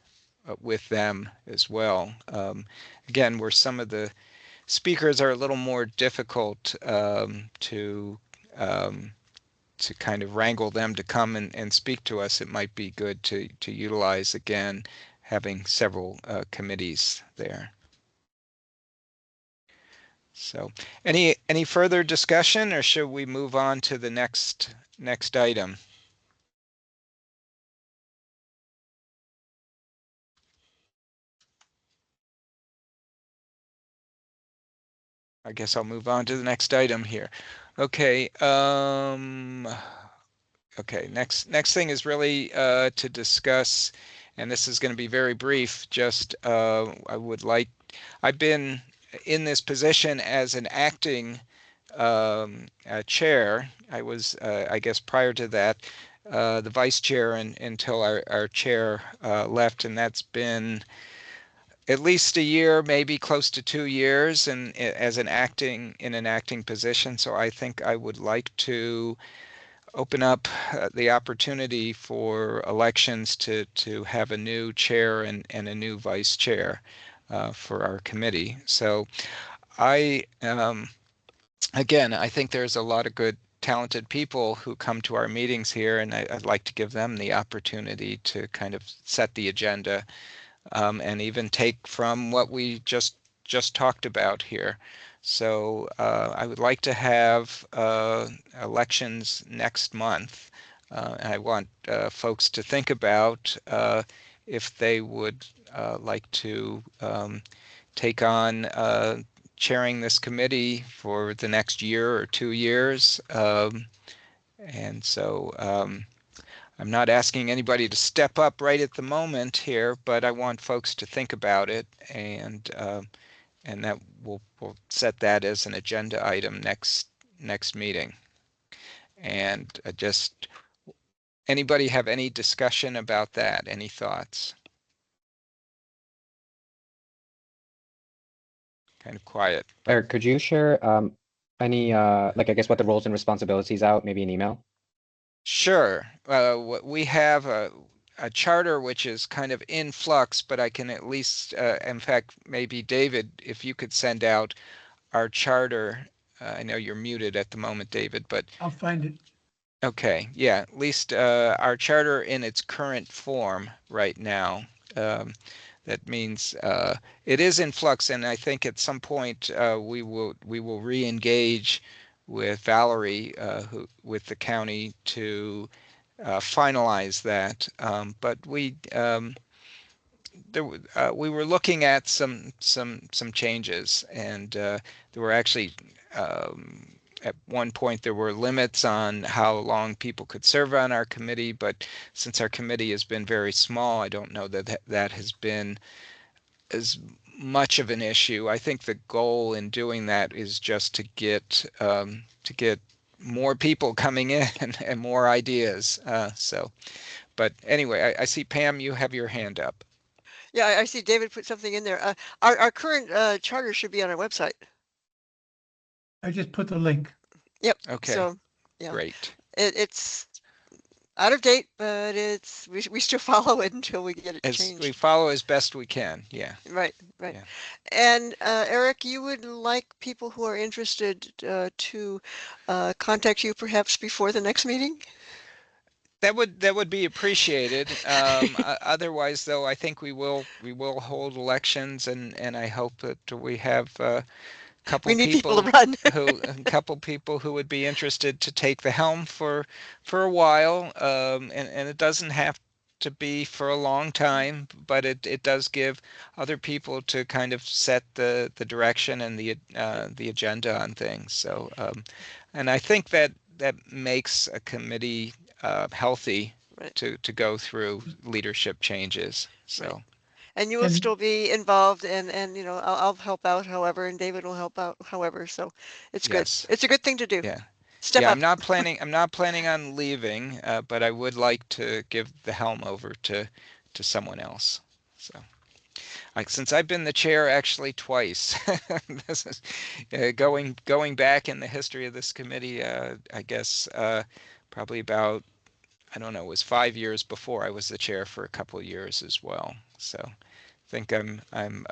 with them as well. Again, where some of the speakers are a little more difficult to kind of wrangle them to come and speak to us, it might be good to utilize again having several committees there. So any further discussion, or should we move on to the next item? I guess I'll move on to the next item here. Okay. Okay. Next thing is really to discuss and this is going to be very brief. Just I've been in this position as an acting chair. I was, I guess, prior to that, the vice chair until our chair left, and that's been at least a year, maybe close to 2 years, and as an acting position. So I think I would like to open up the opportunity for elections to have a new chair and a new vice chair for our committee. So I again, I think there's a lot of good, talented people who come to our meetings here, and I'd like to give them the opportunity to kind of set the agenda, and even take from what we just talked about here. So I would like to have elections next month. And I want folks to think about if they would like to take on chairing this committee for the next year or 2 years. And so I'm not asking anybody to step up right at the moment here, but I want folks to think about it, and that we'll set that as an agenda item next meeting. And just anybody have any discussion about that? Any thoughts? Kind of quiet. Eric, could you share any like, I guess, what the roles and responsibilities out, maybe an email? Sure. We have a charter which is kind of in flux, but I can at least, in fact, maybe David, if you could send out our charter. I know you're muted at the moment, David, but I'll find it. okay, yeah, at least our charter in its current form right now. That means it is in flux, and I think at some point we will re-engage with Valerie, with the county, to finalize that. But we were looking at some changes, and there were actually at one point there were limits on how long people could serve on our committee, but since our committee has been very small, I don't know that that has been as much of an issue. I think the goal in doing that is just to get more people coming in and more ideas. But anyway, I see, Pam, you have your hand up. Yeah, I see David put something in there. Our current charter should be on our website. I just put the link. Yep. Okay. So, yeah. Great. It's out of date, but we still follow it until we get it As changed. we follow as best we can. Yeah. Right. Yeah. And Eric, you would like people who are interested to contact you perhaps before the next meeting? That would be appreciated. Otherwise, though, I think we will hold elections, and I hope that we have a couple people to run. a couple people who would be interested to take the helm for a while. And it doesn't have to be for a long time, but it does give other people to kind of set the direction and the agenda on things. So, and I think that makes a committee healthy, right, to go through leadership changes. So. Right. And you will still be involved, and you know, I'll help out however, and David will help out however. So it's Yes. good. It's a good thing to do. Yeah. Step yeah, up. I'm not planning on leaving, but I would like to give the helm over to someone else. So, since I've been the chair actually twice, this is going back in the history of this committee. I guess probably about, I don't know, it was 5 years before I was the chair for a couple of years as well. So, I think I'm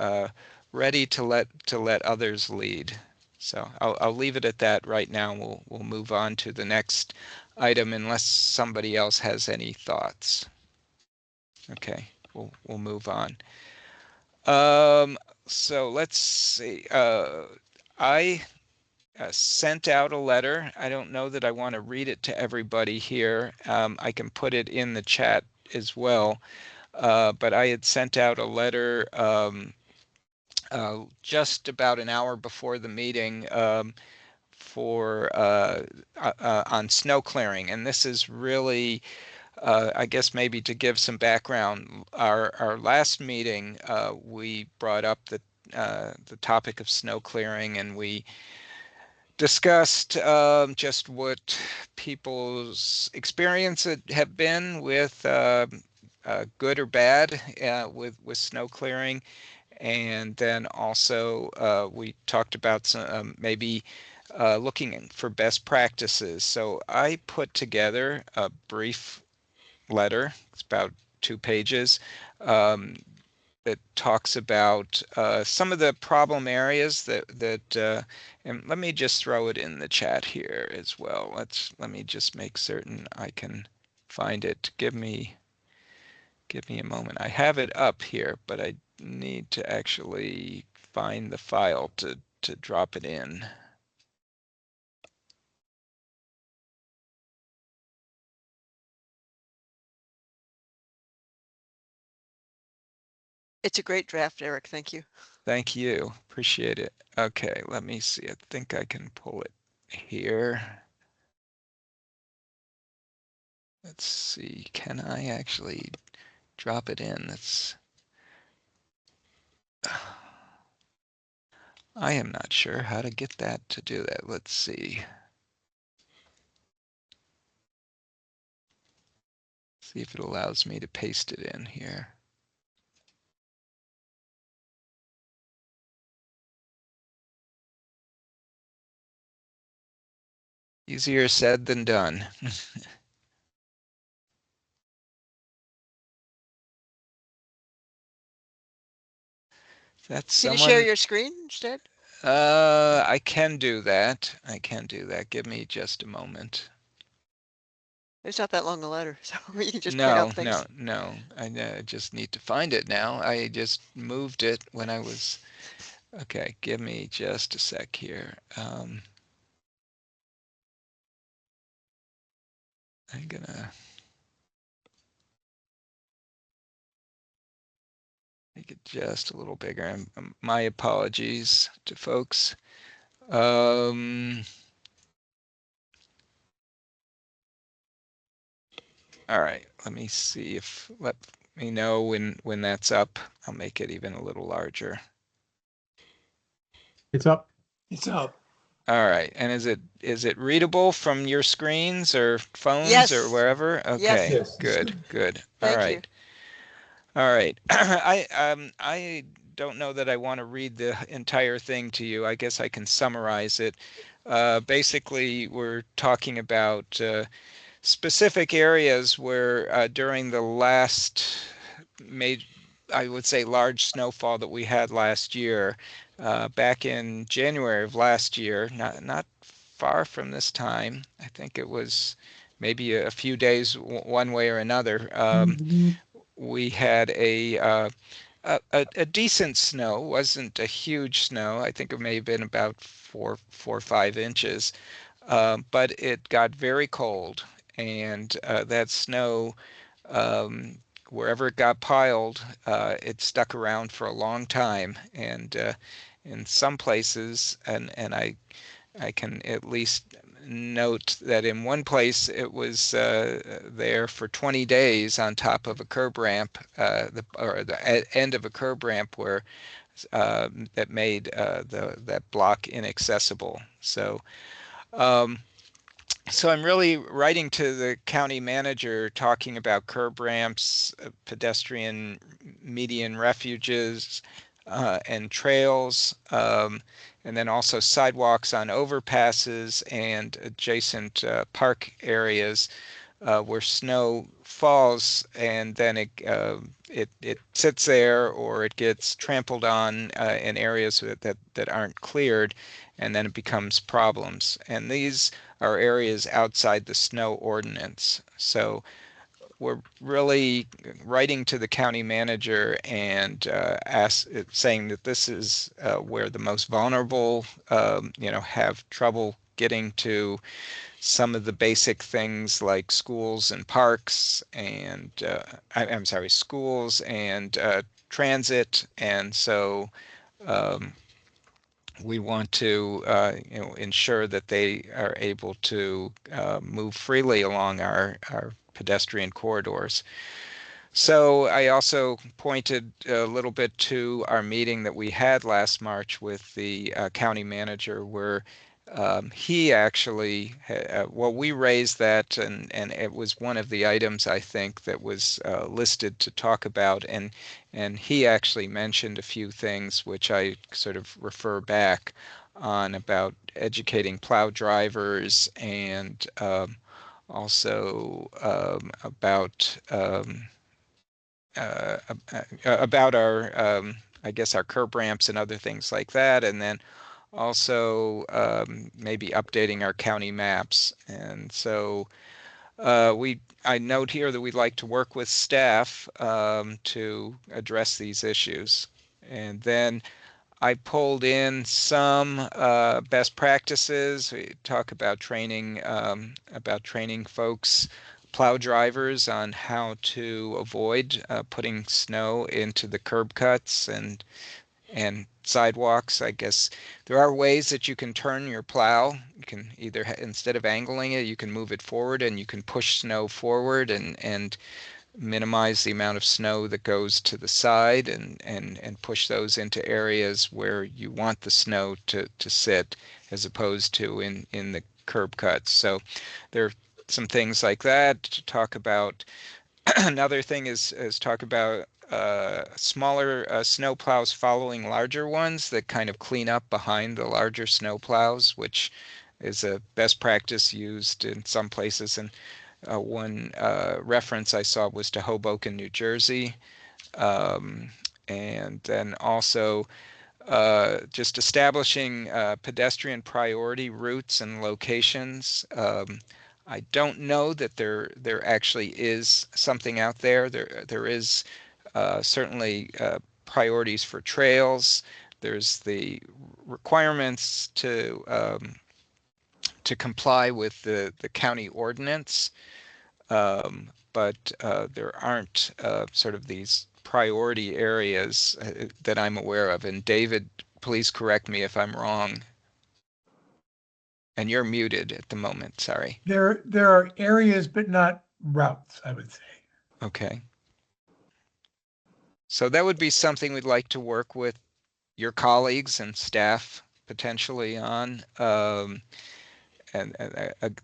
ready to let others lead. So I'll leave it at that right now. We'll move on to the next item unless somebody else has any thoughts. Okay, we'll move on. So let's see. I sent out a letter. I don't know that I want to read it to everybody here. I can put it in the chat as well. But I had sent out a letter just about an hour before the meeting for on snow clearing, and this is really I guess maybe to give some background, our last meeting, we brought up the topic of snow clearing, and we discussed just what people's experience have been with good or bad with snow clearing. And then also we talked about some, maybe looking for best practices. So I put together a brief letter. It's about 2 pages. That talks about some of the problem areas and let me just throw it in the chat here as well. Let me just make certain I can find it. Give me a moment. I have it up here, but I need to actually find the file to drop it in. It's a great draft, Eric. Thank you. Thank you. Appreciate it. Okay, let me see. I think I can pull it here. Let's see. Can I actually drop it in? I am not sure how to get that to do that. Let's see. See if it allows me to paste it in here. Easier said than done. That's Can you someone. share your screen instead? I can do that. I can do that. Give me just a moment. It's not that long a letter, so you can just print out things. No. I just need to find it now. I just moved it when I was. Okay, give me just a sec here. I'm gonna make it just a little bigger. My apologies to folks. All right, let me see let me know when that's up. I'll make it even a little larger. It's up. It's up. All right, and is it readable from your screens or phones Yes. or wherever? Okay, Yes. good. All Thank right. you. All right. I don't know that I want to read the entire thing to you. I guess I can summarize it. Basically, we're talking about specific areas where during the last I would say large snowfall that we had last year, back in January of last year, not far from this time. I think it was maybe a few days one way or another. We had a decent snow. Wasn't a huge snow. I think it may have been about 4 or 5 inches, but it got very cold, and that snow, wherever it got piled, it stuck around for a long time. And in some places, and I can at least note that in one place it was there for 20 days on top of a curb ramp, or the end of a curb ramp where that made that block inaccessible. Um, so I'm really writing to the county manager talking about curb ramps, pedestrian median refuges, and trails, and then also sidewalks on overpasses and adjacent park areas where snow falls, and then it sits there, or it gets trampled on in areas that aren't cleared, and then it becomes problems. And these are areas outside the snow ordinance. So we're really writing to the county manager and saying that this is where the most vulnerable, have trouble getting to some of the basic things like schools and parks, and I'm sorry, schools and transit. And so we want to ensure that they are able to move freely along our pedestrian corridors. So I also pointed a little bit to our meeting that we had last March with the county manager, where he actually, well, we raised that, and it was one of the items I think that was listed to talk about, and he actually mentioned a few things which I sort of refer back on about educating plow drivers, and also about our, I guess, our curb ramps and other things like that, and then also maybe updating our county maps. And so I note here that we'd like to work with staff to address these issues. And then I pulled in some best practices. We talk about training folks, plow drivers, on how to avoid putting snow into the curb cuts and sidewalks. I guess there are ways that you can turn your plow. You can either, instead of angling it, you can move it forward, and you can push snow forward and minimize the amount of snow that goes to the side, and push those into areas where you want the snow to sit, as opposed to in the curb cuts. So there are some things like that to talk about. Another thing is talk about smaller snow plows following larger ones that kind of clean up behind the larger snow plows, which is a best practice used in some places. And one reference I saw was to Hoboken, New Jersey. And then also just establishing pedestrian priority routes and locations. I don't know that there actually is something out there. There is certainly priorities for trails. There's the requirements to comply with the county ordinance, but there aren't sort of these priority areas that I'm aware of. And David, please correct me if I'm wrong. And you're muted at the moment, sorry. There are areas, but not routes, I would say. Okay. So that would be something we'd like to work with your colleagues and staff potentially on. And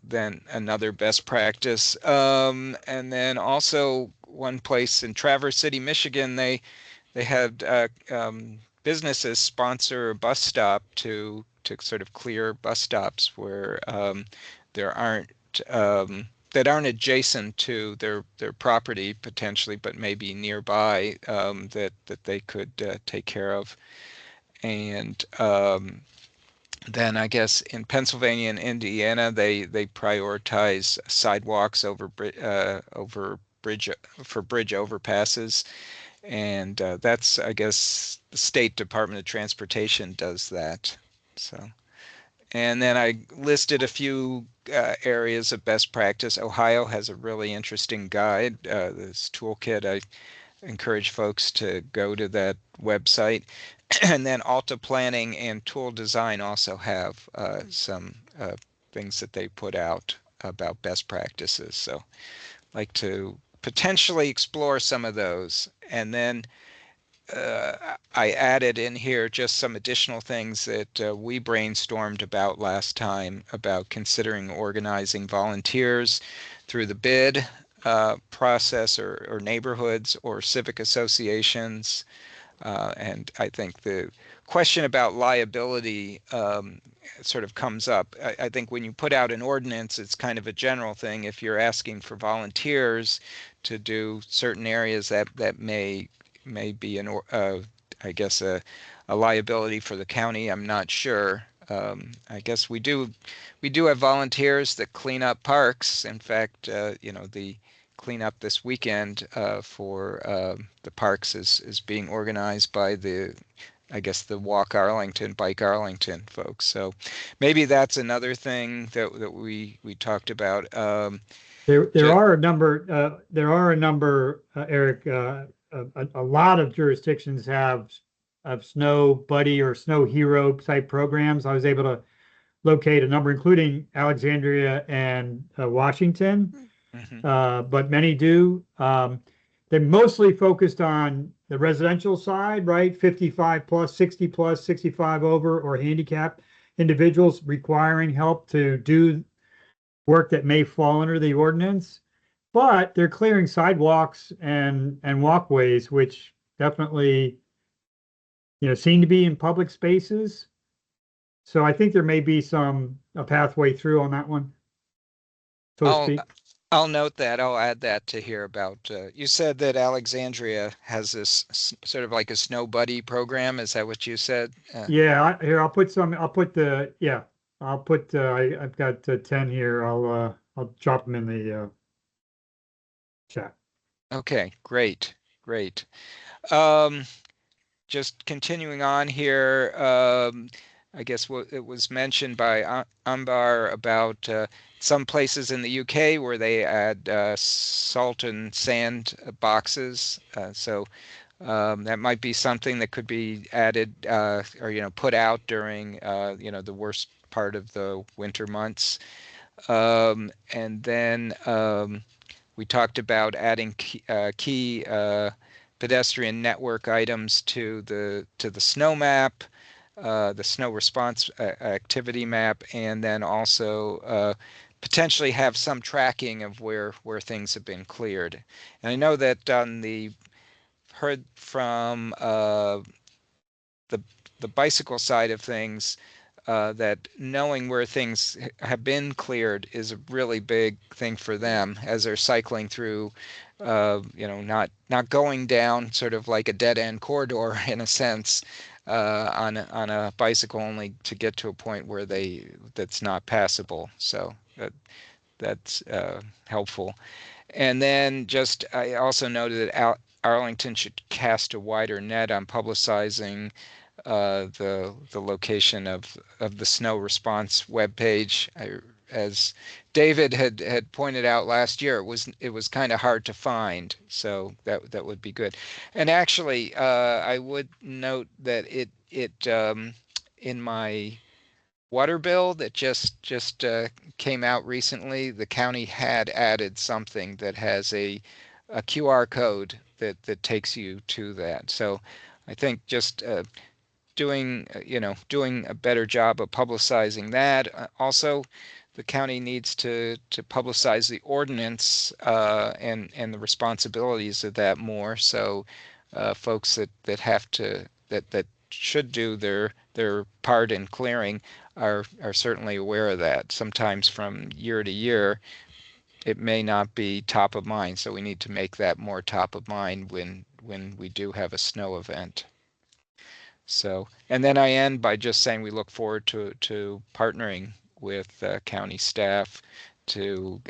then another best practice. And then also one place in Traverse City, Michigan, they had businesses sponsor a bus stop to sort of clear bus stops where there aren't that aren't adjacent to their property potentially, but maybe nearby, that they could take care of. And then I guess in Pennsylvania and Indiana, they prioritize sidewalks over bridge overpasses. And that's, I guess, the State Department of Transportation does that. So, and then I listed a few areas of best practice. Ohio has a really interesting guide, this toolkit. I encourage folks to go to that website. And then Alta Planning and Tool Design also have some things that they put out about best practices. So I'd like to potentially explore some of those. And then I added in here just some additional things that we brainstormed about last time, about considering organizing volunteers through the bid process, or neighborhoods or civic associations. And I think the question about liability sort of comes up. I think when you put out an ordinance, it's kind of a general thing. If you're asking for volunteers to do certain areas, that may be I guess a liability for the county. I'm not sure. I guess we do have volunteers that clean up parks. In fact, the cleanup this weekend for the parks is being organized by the Walk Arlington, Bike Arlington folks. So maybe that's another thing that we talked about. There are a number, Eric. A lot of jurisdictions have snow buddy or snow hero type programs. I was able to locate a number, including Alexandria and Washington. but many do. They're mostly focused on the residential side, right? 55 plus, 60 plus, 65 over, or handicapped individuals requiring help to do work that may fall under the ordinance. But they're clearing sidewalks and walkways, which definitely, seem to be in public spaces. So I think there may be a pathway through on that one, so to speak. I'll note that. I'll add that to here about, you said that Alexandria has this sort of like a snow buddy program. Is that what you said? Yeah, here, I've got 10 here. I'll drop them in the chat. Okay, great. Just continuing on here, I guess it was mentioned by Ambar about some places in the UK where they add salt and sand boxes. So that might be something that could be added or put out during the worst part of the winter months. And then we talked about adding key pedestrian network items to the snow map, the snow response activity map, and then also potentially have some tracking of where things have been cleared. And I know that heard from the bicycle side of things, that knowing where things have been cleared is a really big thing for them as they're cycling through, not going down sort of like a dead end corridor in a sense, on a bicycle, only to get to a point where that's not passable. So that's helpful. And then I also noted that Arlington should cast a wider net on publicizing the location of the snow response webpage. As David had pointed out last year, it was kind of hard to find, so that would be good. And actually, I would note that it in my water bill that just came out recently, the county had added something that has a QR code that takes you to that. So I think just doing a better job of publicizing that. Also, the county needs to publicize the ordinance and the responsibilities of that more. So folks that should do their part in clearing are certainly aware of that. Sometimes from year to year, it may not be top of mind. So we need to make that more top of mind when we do have a snow event. So, and then I end by just saying we look forward to partnering with county staff to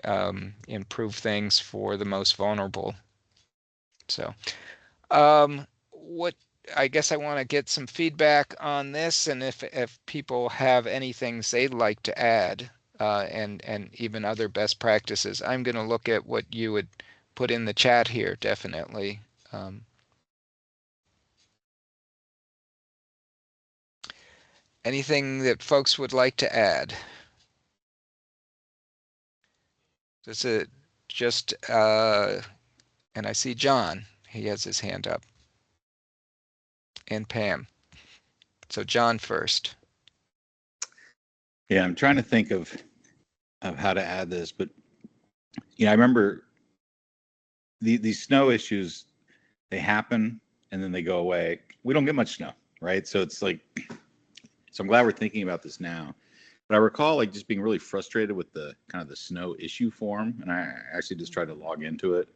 improve things for the most vulnerable. So, I guess I want to get some feedback on this, and if people have any things they'd like to add, and even other best practices. I'm going to look at what you would put in the chat here, definitely. Anything that folks would like to add? Does it just, and I see John, he has his hand up, and Pam. So John first. Yeah, I'm trying to think of how to add this, but I remember these snow issues, they happen and then they go away. We don't get much snow, right? So it's like, so I'm glad we're thinking about this now. But I recall just being really frustrated with the kind of the snow issue form, and I actually just tried to log into it.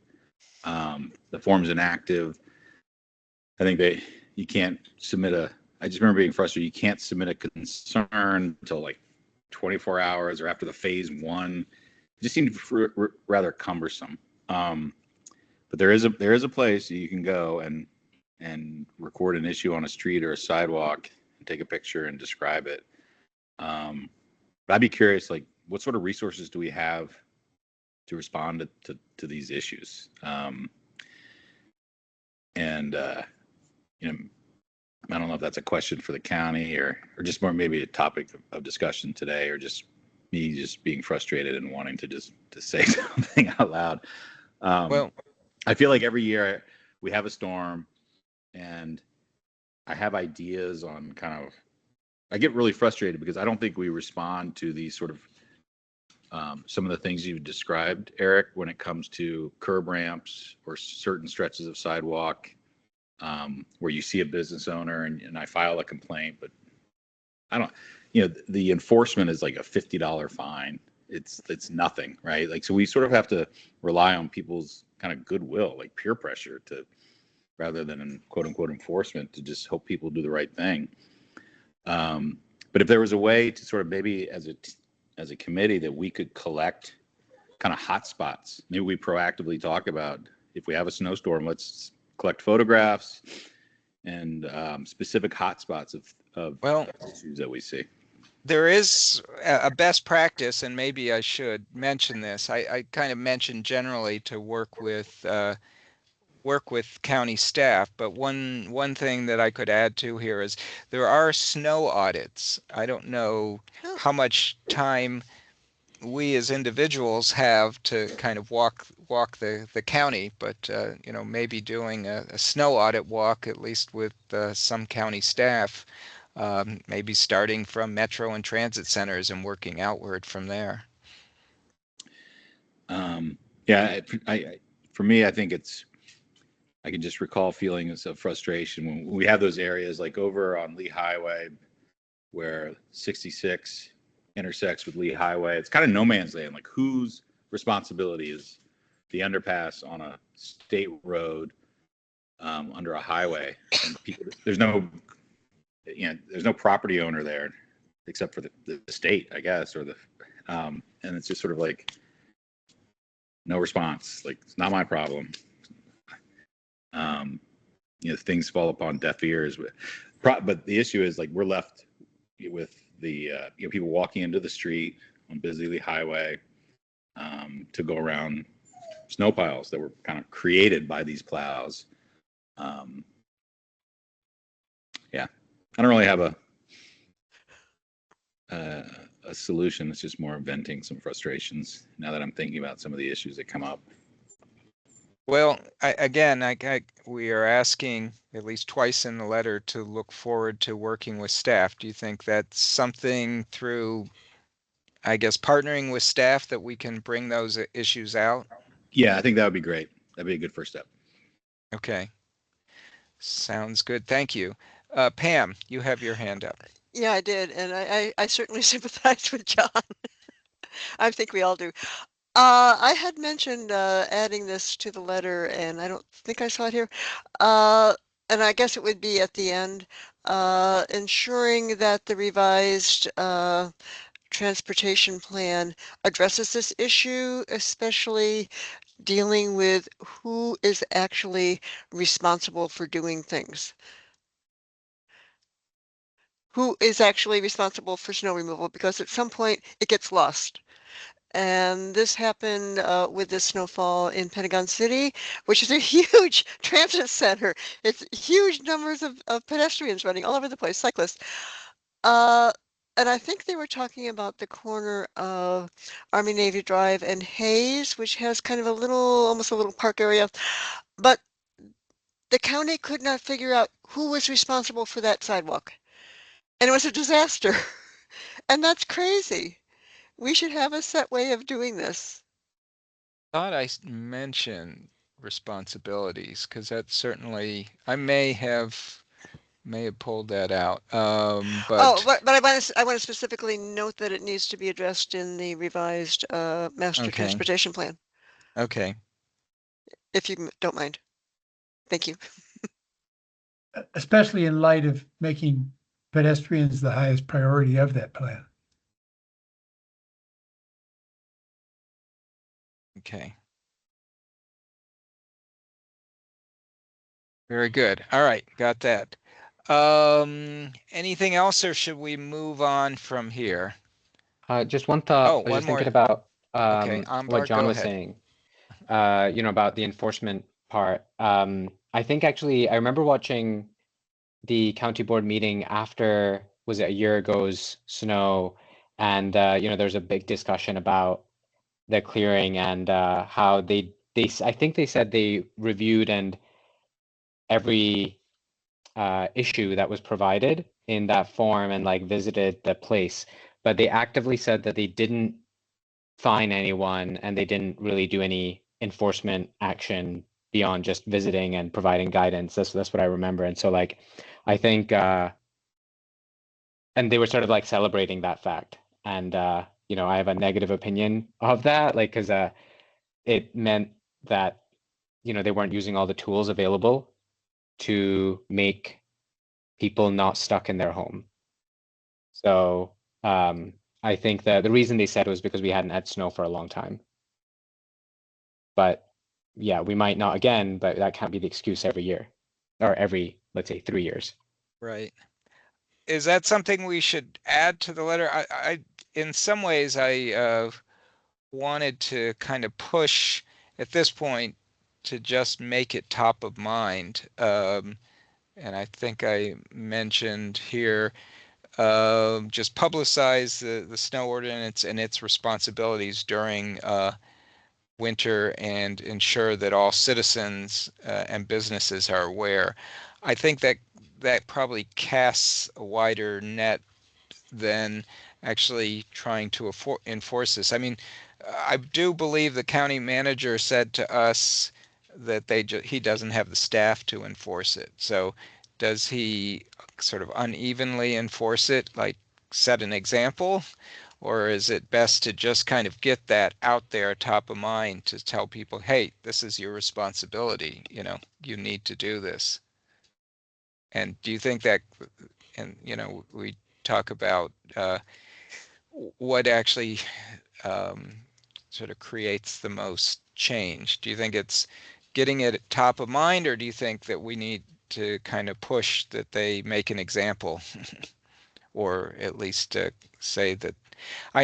The form's inactive. I think you can't submit I just remember being frustrated. You can't submit a concern until like 24 hours or after the phase 1. It just seemed rather cumbersome. But there is a place you can go and record an issue on a street or a sidewalk and take a picture and describe it. But I'd be curious, what sort of resources do we have to respond to these issues? I don't know if that's a question for the county or just more maybe a topic of discussion today, or just me just being frustrated and wanting to just to say something out loud. Well, I feel like every year we have a storm, and I have ideas on kind of. I get really frustrated because I don't think we respond to these sort of some of the things you've described, Eric, when it comes to curb ramps or certain stretches of sidewalk where you see a business owner and I file a complaint, but I don't, the enforcement is like a $50 fine. It's nothing, right? Like, so we sort of have to rely on people's kind of goodwill, like peer pressure rather than quote unquote enforcement, to just hope people do the right thing. But if there was a way to sort of maybe as a committee that we could collect kind of hot spots, maybe we proactively talk about if we have a snowstorm, let's collect photographs and specific hot spots of issues that we see. There is a best practice, and maybe I should mention this. I kind of mentioned generally to work with county staff, but one thing that I could add to here is there are snow audits. I don't know how much time we as individuals have to kind of walk the county, but maybe doing a snow audit walk, at least with some county staff, maybe starting from metro and transit centers and working outward from there. For me, I think I can just recall feelings of frustration when we have those areas like over on Lee Highway where 66 intersects with Lee Highway. It's kind of no man's land. Like, whose responsibility is the underpass on a state road under a highway? And people, there's no property owner there except for the state, I guess, or and it's just sort of like no response. Like, it's not my problem. Things fall upon deaf ears, but the issue is like we're left with the people walking into the street on busy Lee Highway to go around snow piles that were kind of created by these plows. I don't really have a solution. It's just more venting some frustrations now that I'm thinking about some of the issues that come up. Well, we are asking at least twice in the letter to look forward to working with staff. Do you think that's something through, I guess, partnering with staff that we can bring those issues out? Yeah, I think that would be great. That'd be a good first step. Okay. Sounds good. Thank you. Pam, you have your hand up. Yeah, I did. And I certainly sympathize with John. I think we all do. I had mentioned adding this to the letter, and I don't think I saw it here. And I guess it would be at the end, ensuring that the revised transportation plan addresses this issue, especially dealing with who is actually responsible for doing things. Who is actually responsible for snow removal, because at some point it gets lost. And this happened with the snowfall in Pentagon City, which is a huge transit center. It's huge numbers of pedestrians running all over the place, cyclists. And I think they were talking about the corner of Army Navy Drive and Hayes, which has kind of almost a little park area. But the county could not figure out who was responsible for that sidewalk. And it was a disaster. And that's crazy. We should have a set way of doing this. Thought I mentioned responsibilities, because that's certainly, I may have pulled that out. But I want to specifically note that it needs to be addressed in the revised master transportation plan. Okay. If you don't mind. Thank you. Especially in light of making pedestrians the highest priority of that plan. Okay. Very good. All right, got that. Anything else, or should we move on from here? Just one thought. Oh, I was one just more. thinking about Okay, what John go was ahead. saying. About the enforcement part. I think actually I remember watching the county board meeting after, was it a year ago's snow, And there's a big discussion about the clearing and how I think they said they reviewed and every issue that was provided in that form and like visited the place, but they actively said that they didn't fine anyone and they didn't really do any enforcement action beyond just visiting and providing guidance. That's what I remember. And so like I think and they were sort of like celebrating that fact. And I have a negative opinion of that, like because it meant that they weren't using all the tools available to make people not stuck in their home. So I think that the reason they said it was because we hadn't had snow for a long time. But yeah, we might not again, but that can't be the excuse every year or every, let's say, 3 years. Right. Is that something we should add to the letter? I in some ways, I wanted to kind of push at this point to just make it top of mind. And I think I mentioned here, just publicize the snow ordinance and its responsibilities during winter and ensure that all citizens and businesses are aware. I think that probably casts a wider net than actually trying to enforce this. I mean, I do believe the county manager said to us that he doesn't have the staff to enforce it. So does he sort of unevenly enforce it, like set an example? Or is it best to just kind of get that out there top of mind to tell people, hey, this is your responsibility, you need to do this? And do you think that, and we talk about what actually sort of creates the most change? Do you think it's getting it top of mind, or do you think that we need to kind of push that they make an example, or at least say that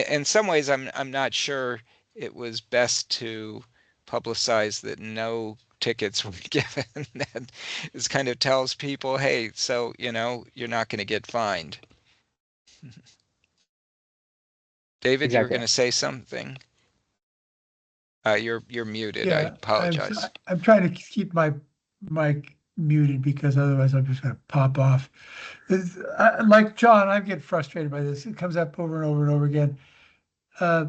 in some ways, I'm not sure it was best to publicize that no tickets were given. That is kind of tells people, hey, so you're not going to get fined. David, you were Exactly. going to say something. You're muted. I Yeah, apologize. I'm trying to keep my mic muted because otherwise I'm just going to pop off. Like John, I get frustrated by this. It comes up over and over and over again. I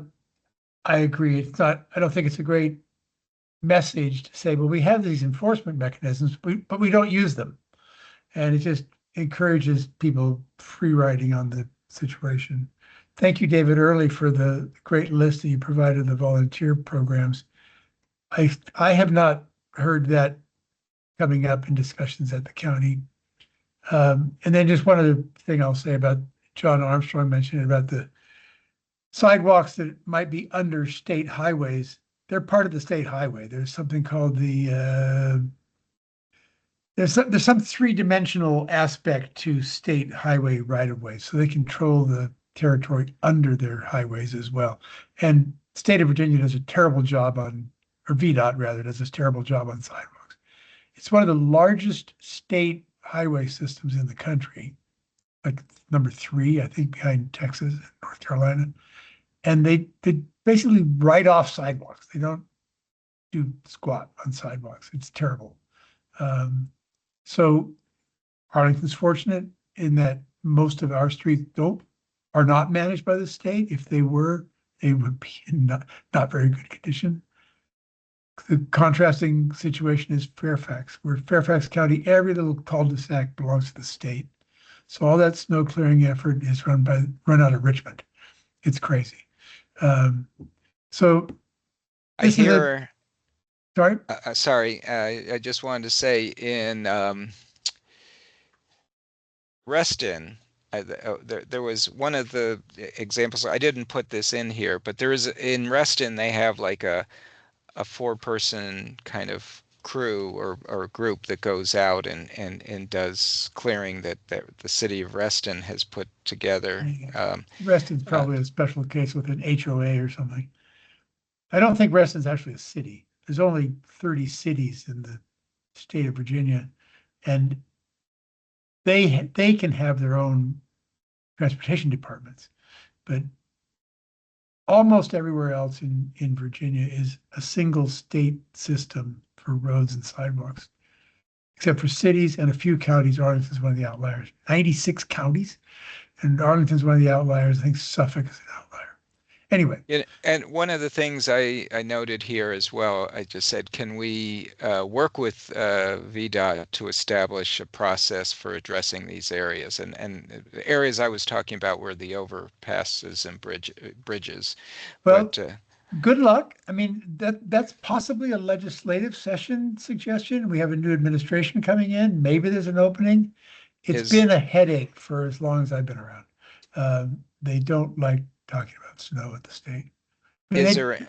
agree. I don't think it's a great message to say, well, we have these enforcement mechanisms, but we don't use them. And it just encourages people free riding on the situation. Thank you, David Early, for the great list that you provided of the volunteer programs. I have not heard that coming up in discussions at the county. And then just one other thing I'll say about John Armstrong mentioned about the sidewalks that might be under state highways. They're part of the state highway. There's something called there's some three-dimensional aspect to state highway right-of-way, so they control the territory under their highways as well. And the state of Virginia does a terrible job or VDOT rather, does a terrible job on sidewalks. It's one of the largest state highway systems in the country, like number 3, I think, behind Texas and North Carolina. And they basically write off sidewalks. They don't do squat on sidewalks. It's terrible. So Arlington's fortunate in that most of our streets are not managed by the state. If they were, they would be in not very good condition. The contrasting situation is Fairfax, where Fairfax County, every little cul-de-sac belongs to the state. So all that snow clearing effort is run out of Richmond. It's crazy. So I hear. Sorry? Sorry, I just wanted to say in Reston, there was one of the examples. I didn't put this in here, but there is in Reston they have like a 4-person kind of crew or group that goes out and does clearing that the city of Reston has put together. Reston's probably a special case with an HOA or something. I don't think Reston's actually a city. There's only 30 cities in the state of Virginia, and they can have their own transportation departments, but almost everywhere else in Virginia is a single state system for roads and sidewalks, except for cities and a few counties. Arlington's one of the outliers. 96 counties, and Arlington's one of the outliers. I think Suffolk is an outlier. Anyway. And one of the things I noted here as well, I just said, can we work with VDOT to establish a process for addressing these areas? And the areas I was talking about were the overpasses and bridges. Well, but, good luck. I mean, that's possibly a legislative session suggestion. We have a new administration coming in. Maybe there's an opening. It's been a headache for as long as I've been around. They don't like talking about snow at the state. Is there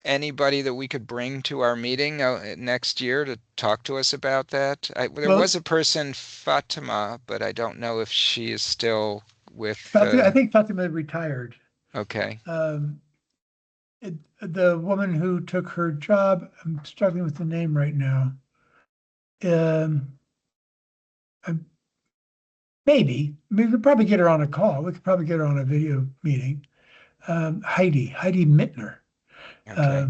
anybody that we could bring to our meeting next year to talk to us about that? There was a person, Fatima, but I don't know if she is still with. I think Fatima retired. Okay. The woman who took her job, I'm struggling with the name right now. Maybe we could probably get her on a call. We could probably get her on a video meeting. Heidi Mittner. Okay.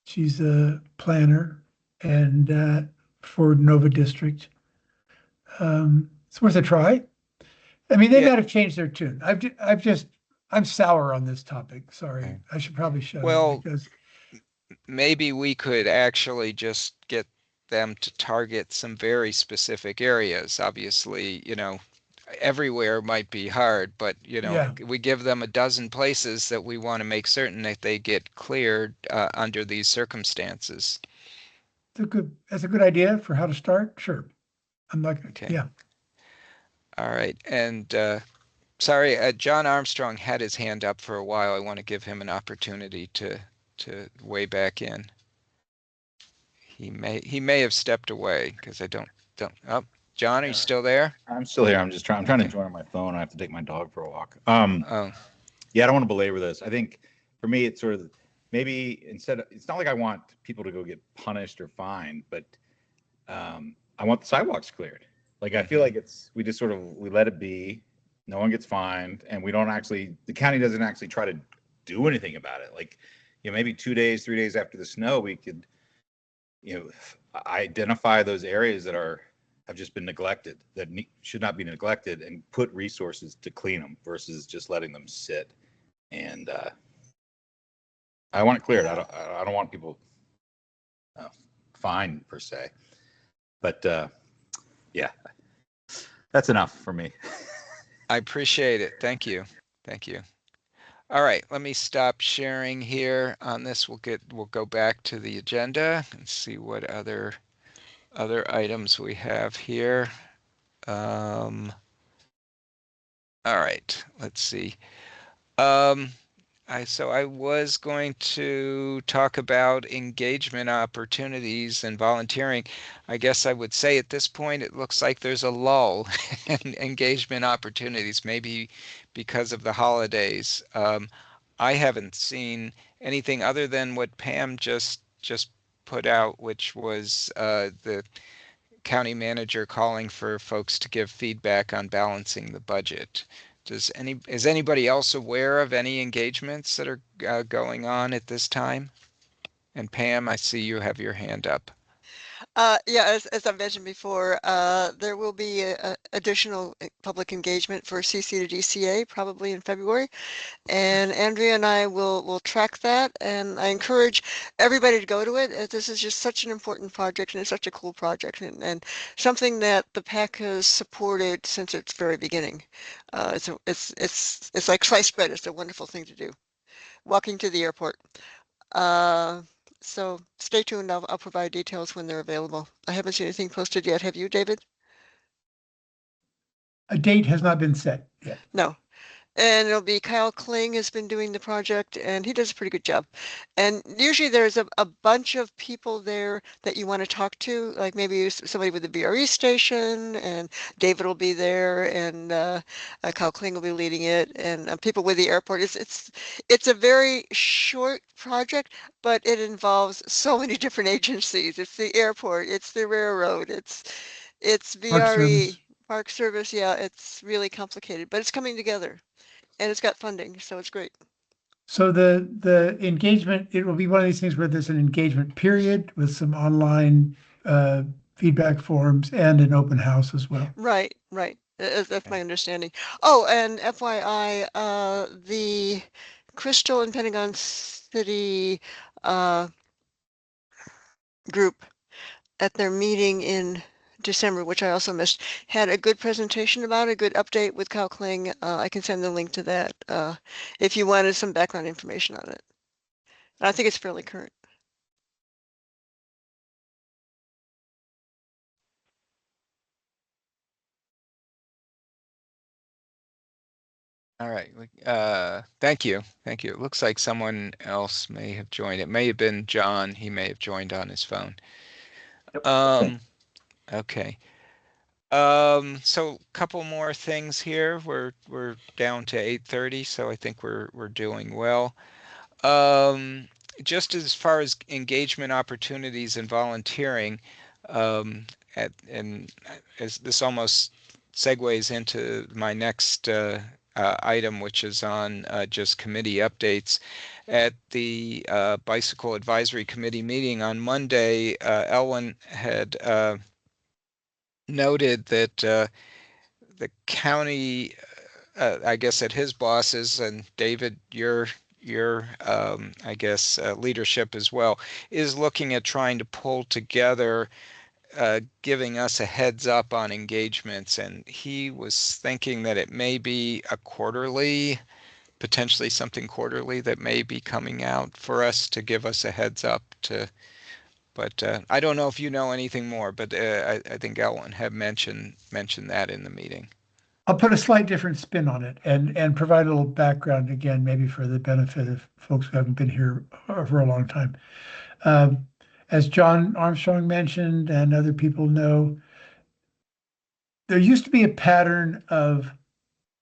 She's a planner and for Nova District. It's worth a try. I mean, they might have changed their tune. I'm sour on this topic. Sorry, I should probably shut up because maybe we could actually just get them to target some very specific areas. Obviously, everywhere might be hard, but we give them a dozen places that we want to make certain that they get cleared under these circumstances. That's a good idea for how to start. Sure. I'm like, okay. Yeah. All right. And sorry, John Armstrong had his hand up for a while. I want to give him an opportunity to weigh back in. He may have stepped away because I don't. Oh, John, are you still there? I'm still here. I'm trying to join on my phone. I have to take my dog for a walk. Yeah, I don't want to belabor this. I think for me, it's sort of maybe it's not like I want people to go get punished or fined, but I want the sidewalks cleared. Like, I feel like we just sort of, we let it be. No one gets fined, and the county doesn't actually try to do anything about it. Like, maybe 2 days, 3 days after the snow, we could, identify those areas that have just been neglected, that should not be neglected, and put resources to clean them versus just letting them sit. And I want it cleared. I don't want people fined per se, but yeah, that's enough for me. I appreciate it. Thank you. All right, let me stop sharing here on this. We'll go back to the agenda and see what other items we have here. All right, let's see. So I was going to talk about engagement opportunities and volunteering. I guess I would say at this point, it looks like there's a lull in engagement opportunities, maybe because of the holidays. I haven't seen anything other than what Pam just put out, which was the county manager calling for folks to give feedback on balancing the budget. Is anybody else aware of any engagements that are going on at this time? And Pam, I see you have your hand up. Yeah, as I mentioned before, there will be additional public engagement for CC to DCA probably in February, and Andrea and I will track that, and I encourage everybody to go to it. This is just such an important project, and it's such a cool project, and something that the PAC has supported since its very beginning. It's like sliced bread. It's a wonderful thing to do. Walking to the airport. So stay tuned. I'll provide details when they're available. I haven't seen anything posted yet. Have you, David? A date has not been set yet. No. And it'll be Kyle Kling has been doing the project, and he does a pretty good job. And usually there's a bunch of people there that you want to talk to, like maybe somebody with the VRE station, and David will be there, and Kyle Kling will be leading it, and people with the airport. It's a very short project, but it involves so many different agencies. It's the airport, it's the railroad, it's VRE, Park Service. Yeah, it's really complicated, but it's coming together. And it's got funding, so it's great. So the engagement, it will be one of these things where there's an engagement period with some online feedback forms and an open house as well. Right, right. That's my understanding. Oh, and FYI, the Crystal and Pentagon City group at their meeting in December, which I also missed, had a good presentation about a good update with Kyle Kling. I can send the link to that if you wanted some background information on it. And I think it's fairly current. All right. Thank you. Thank you. It looks like someone else may have joined. It may have been John. He may have joined on his phone. Okay. So a couple more things here. We're down to 8:30, so I think we're doing well. Just as far as engagement opportunities and volunteering, and as this almost segues into my next item, which is on just committee updates. At the Bicycle Advisory Committee meeting on Monday, Elwin had noted that the county, I guess at his bosses, and David, your I guess leadership as well, is looking at trying to pull together, giving us a heads up on engagements, and he was thinking that it may be a quarterly, potentially something quarterly that may be coming out for us to give us a heads up to. But I don't know if you know anything more, but I think Elwin had mentioned that in the meeting. I'll put a slight different spin on it and provide a little background again, maybe for the benefit of folks who haven't been here for a long time. As John Armstrong mentioned, and other people know, there used to be a pattern of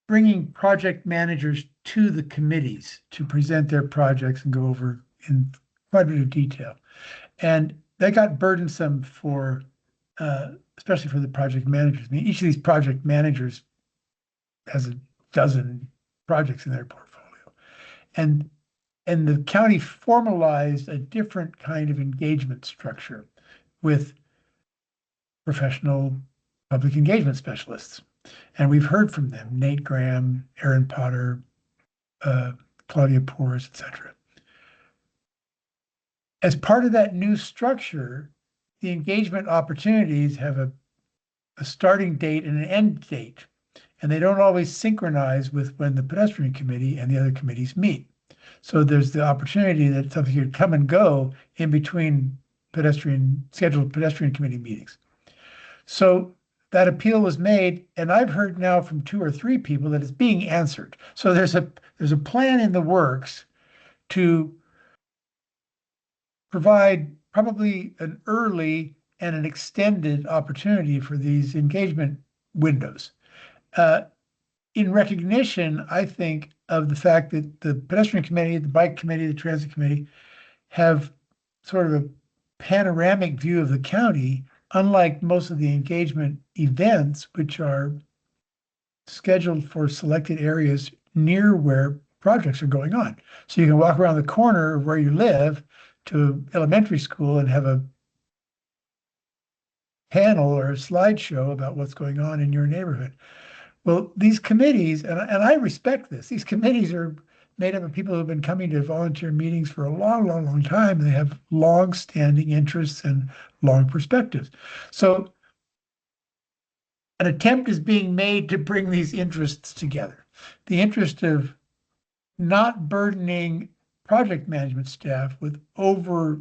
bringing project managers to the committees to present their projects and go over in quite a bit of detail. And that got burdensome for, especially for the project managers. I mean, each of these project managers has a dozen projects in their portfolio. And the county formalized a different kind of engagement structure with professional public engagement specialists. And we've heard from them, Nate Graham, Aaron Potter, Claudia Pores, etc. As part of that new structure, the engagement opportunities have a starting date and an end date, and they don't always synchronize with when the pedestrian committee and the other committees meet. So there's the opportunity that something could come and go in between scheduled pedestrian committee meetings. So that appeal was made, and I've heard now from 2 or 3 people that it's being answered. So there's a plan in the works to provide probably an early and an extended opportunity for these engagement windows. In recognition, I think, of the fact that the pedestrian committee, the bike committee, the transit committee have sort of a panoramic view of the county, unlike most of the engagement events, which are scheduled for selected areas near where projects are going on. So you can walk around the corner of where you live to elementary school and have a panel or a slideshow about what's going on in your neighborhood. Well, these committees, and I respect this, these committees are made up of people who have been coming to volunteer meetings for a long, long, long time. They have long-standing interests and long perspectives. So an attempt is being made to bring these interests together. The interest of not burdening project management staff with over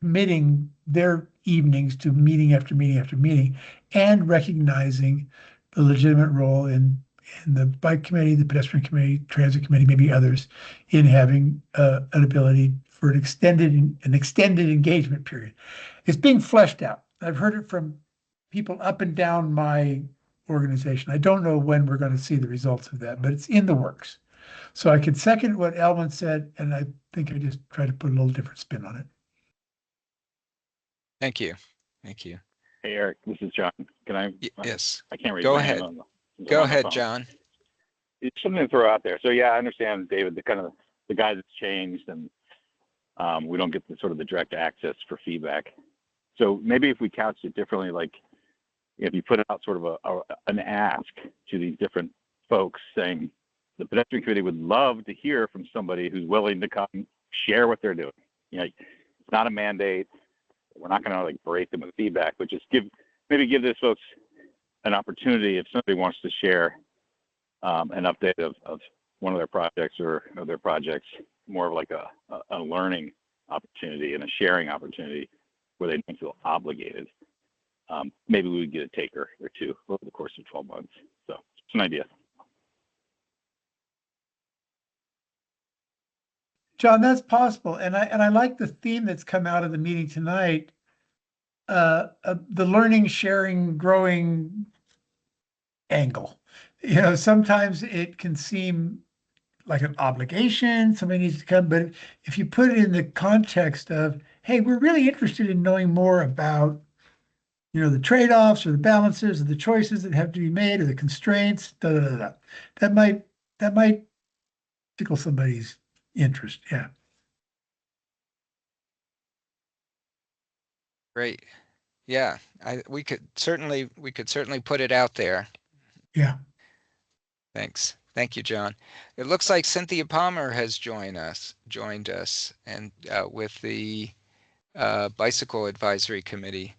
committing their evenings to meeting after meeting after meeting, and recognizing the legitimate role in the bike committee, the pedestrian committee, transit committee, maybe others, in having an ability for an extended engagement period. It's being fleshed out. I've heard it from people up and down my organization. I don't know when we're going to see the results of that, but it's in the works. So I can second what Elwin said, and I think I just try to put a little different spin on it. Thank you. Thank you. Hey, Eric, this is John. Can I? Yes. I can't raise Go my ahead. hand on the. Go on the ahead, phone. John. it's something to throw out there. So yeah, I understand, David, the kind of the guy that's changed, and we don't get the sort of the direct access for feedback. So maybe if we couched it differently, like if you put out sort of an ask to these different folks saying the pedestrian committee would love to hear from somebody who's willing to come share what they're doing. You know, it's not a mandate. We're not going to like berate them with feedback, but just give these folks an opportunity if somebody wants to share an update of one of their projects or of their projects, more of like a learning opportunity and a sharing opportunity where they don't feel obligated. Maybe we would get a taker or two over the course of 12 months. So it's an idea. John, that's possible. And I like the theme that's come out of the meeting tonight. The learning, sharing, growing angle. You know, sometimes it can seem like an obligation, somebody needs to come, but if you put it in the context of, hey, we're really interested in knowing more about, you know, the trade-offs or the balances or the choices that have to be made or the constraints, that might tickle somebody's interest. Yeah. Great. Yeah, we could certainly put it out there. Yeah. Thanks. Thank you, John. It looks like Cynthia Palmer has joined us, and with the Bicycle Advisory Committee,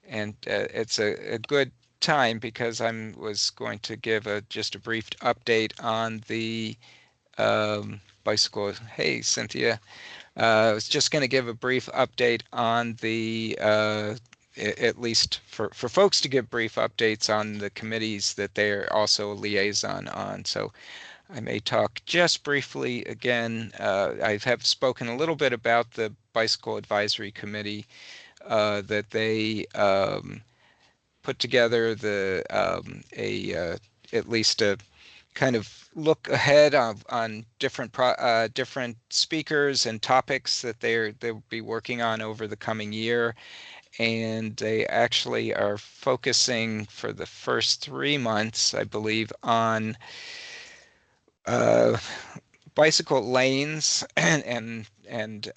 and it's a good time because I was going to give just a brief update on the bicycle. Hey, Cynthia. I was just going to give a brief update on the, at least for folks to give brief updates on the committees that they're also a liaison on. So I may talk just briefly again. I have spoken a little bit about the Bicycle Advisory Committee, that they put together at least a kind of look ahead on different speakers and topics that they'll be working on over the coming year. And they actually are focusing for the first 3 months, I believe, on bicycle lanes and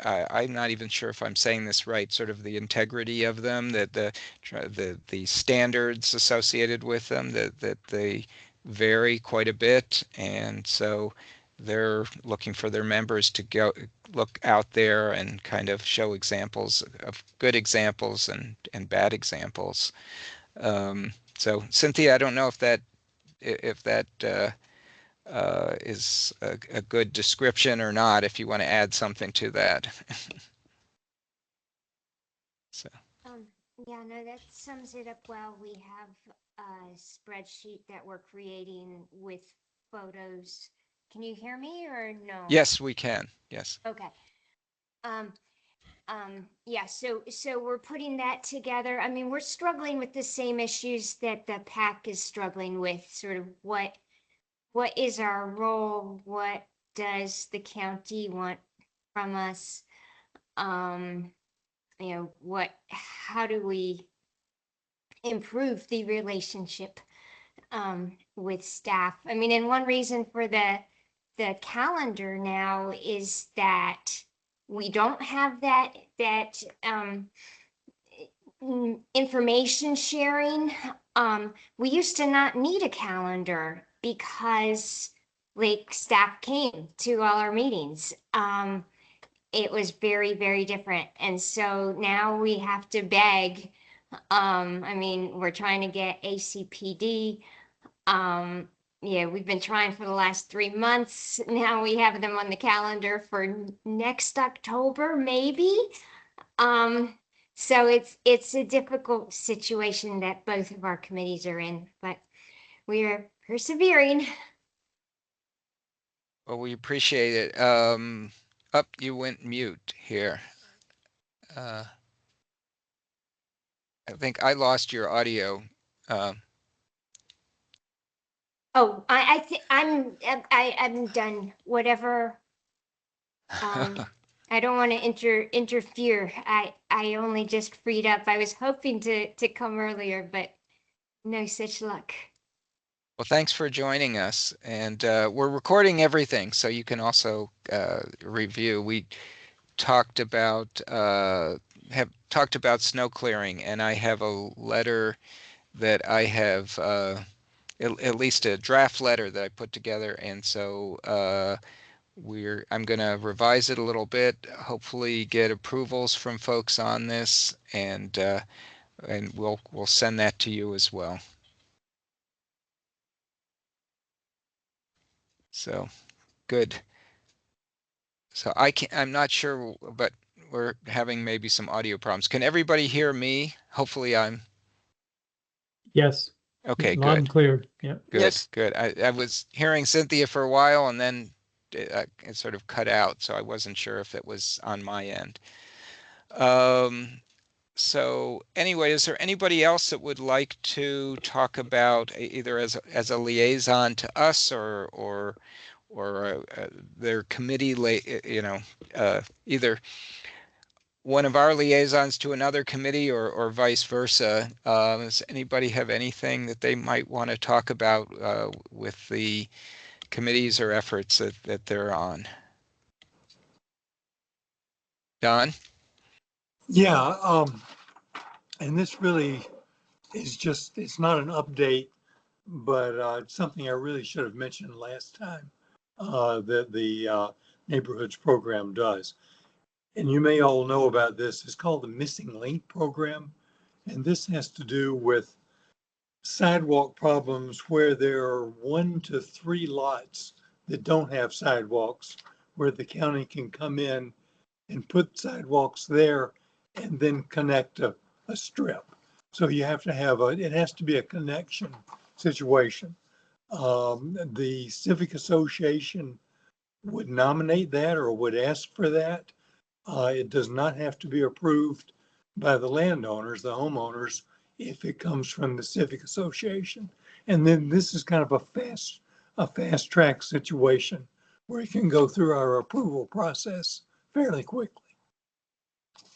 I'm not even sure if I'm saying this right, sort of the integrity of them, that the standards associated with them, that they vary quite a bit, and so they're looking for their members to go look out there and kind of show examples of good examples and bad examples. So Cynthia, I don't know if that is a good description or not, if you want to add something to that. So. Yeah, no, that sums it up well. We have a spreadsheet that we're creating with photos. Can you hear me or no? Yes, we can. Yes. Okay. Yeah, so we're putting that together. I mean, we're struggling with the same issues that the PAC is struggling with, sort of what is our role? What does the county want from us? You know, how do we improve the relationship with staff? I mean, and one reason for the calendar now is that we don't have that information sharing. We used to not need a calendar because like staff came to all our meetings. It was very, very different. And so now we have to beg. I mean, we're trying to get ACPD. Yeah, we've been trying for the last 3 months. Now we have them on the calendar for next October, maybe. So it's a difficult situation that both of our committees are in, but we are persevering. Well, we appreciate it. Up, you went mute here. I think I lost your audio. Oh, I think I'm done. Whatever. I don't want to interfere. I only just freed up. I was hoping to come earlier, but no such luck. Well, thanks for joining us. And we're recording everything, so you can also review. We talked about have talked about snow clearing, and I have a letter that I have at least a draft letter that I put together, and so I'm going to revise it a little bit, hopefully get approvals from folks on this, and we'll send that to you as well. So good. So I'm not sure, but we're having maybe some audio problems. Can everybody hear me? Hopefully I'm Yes. okay. Loud and Good. clear. Yeah. Good. Yes. Good. I was hearing Cynthia for a while, and then it sort of cut out, so I wasn't sure if it was on my end. So anyway, is there anybody else that would like to talk about either as a liaison to us or their committee, either one of our liaisons to another committee or vice versa? Does anybody have anything that they might want to talk about with the committees or efforts that they're on? Don? Yeah, and this really is just, it's not an update, but it's something I really should have mentioned last time that the neighborhoods program does. And you may all know about this. It's called the Missing Link Program. And this has to do with sidewalk problems where there are 1 to 3 lots that don't have sidewalks, where the county can come in and put sidewalks there and then connect a strip. So you have to have it has to be a connection situation. The Civic Association would nominate that or would ask for that. It does not have to be approved by the landowners, the homeowners, if it comes from the Civic Association. And then this is kind of a fast track situation where it can go through our approval process fairly quickly.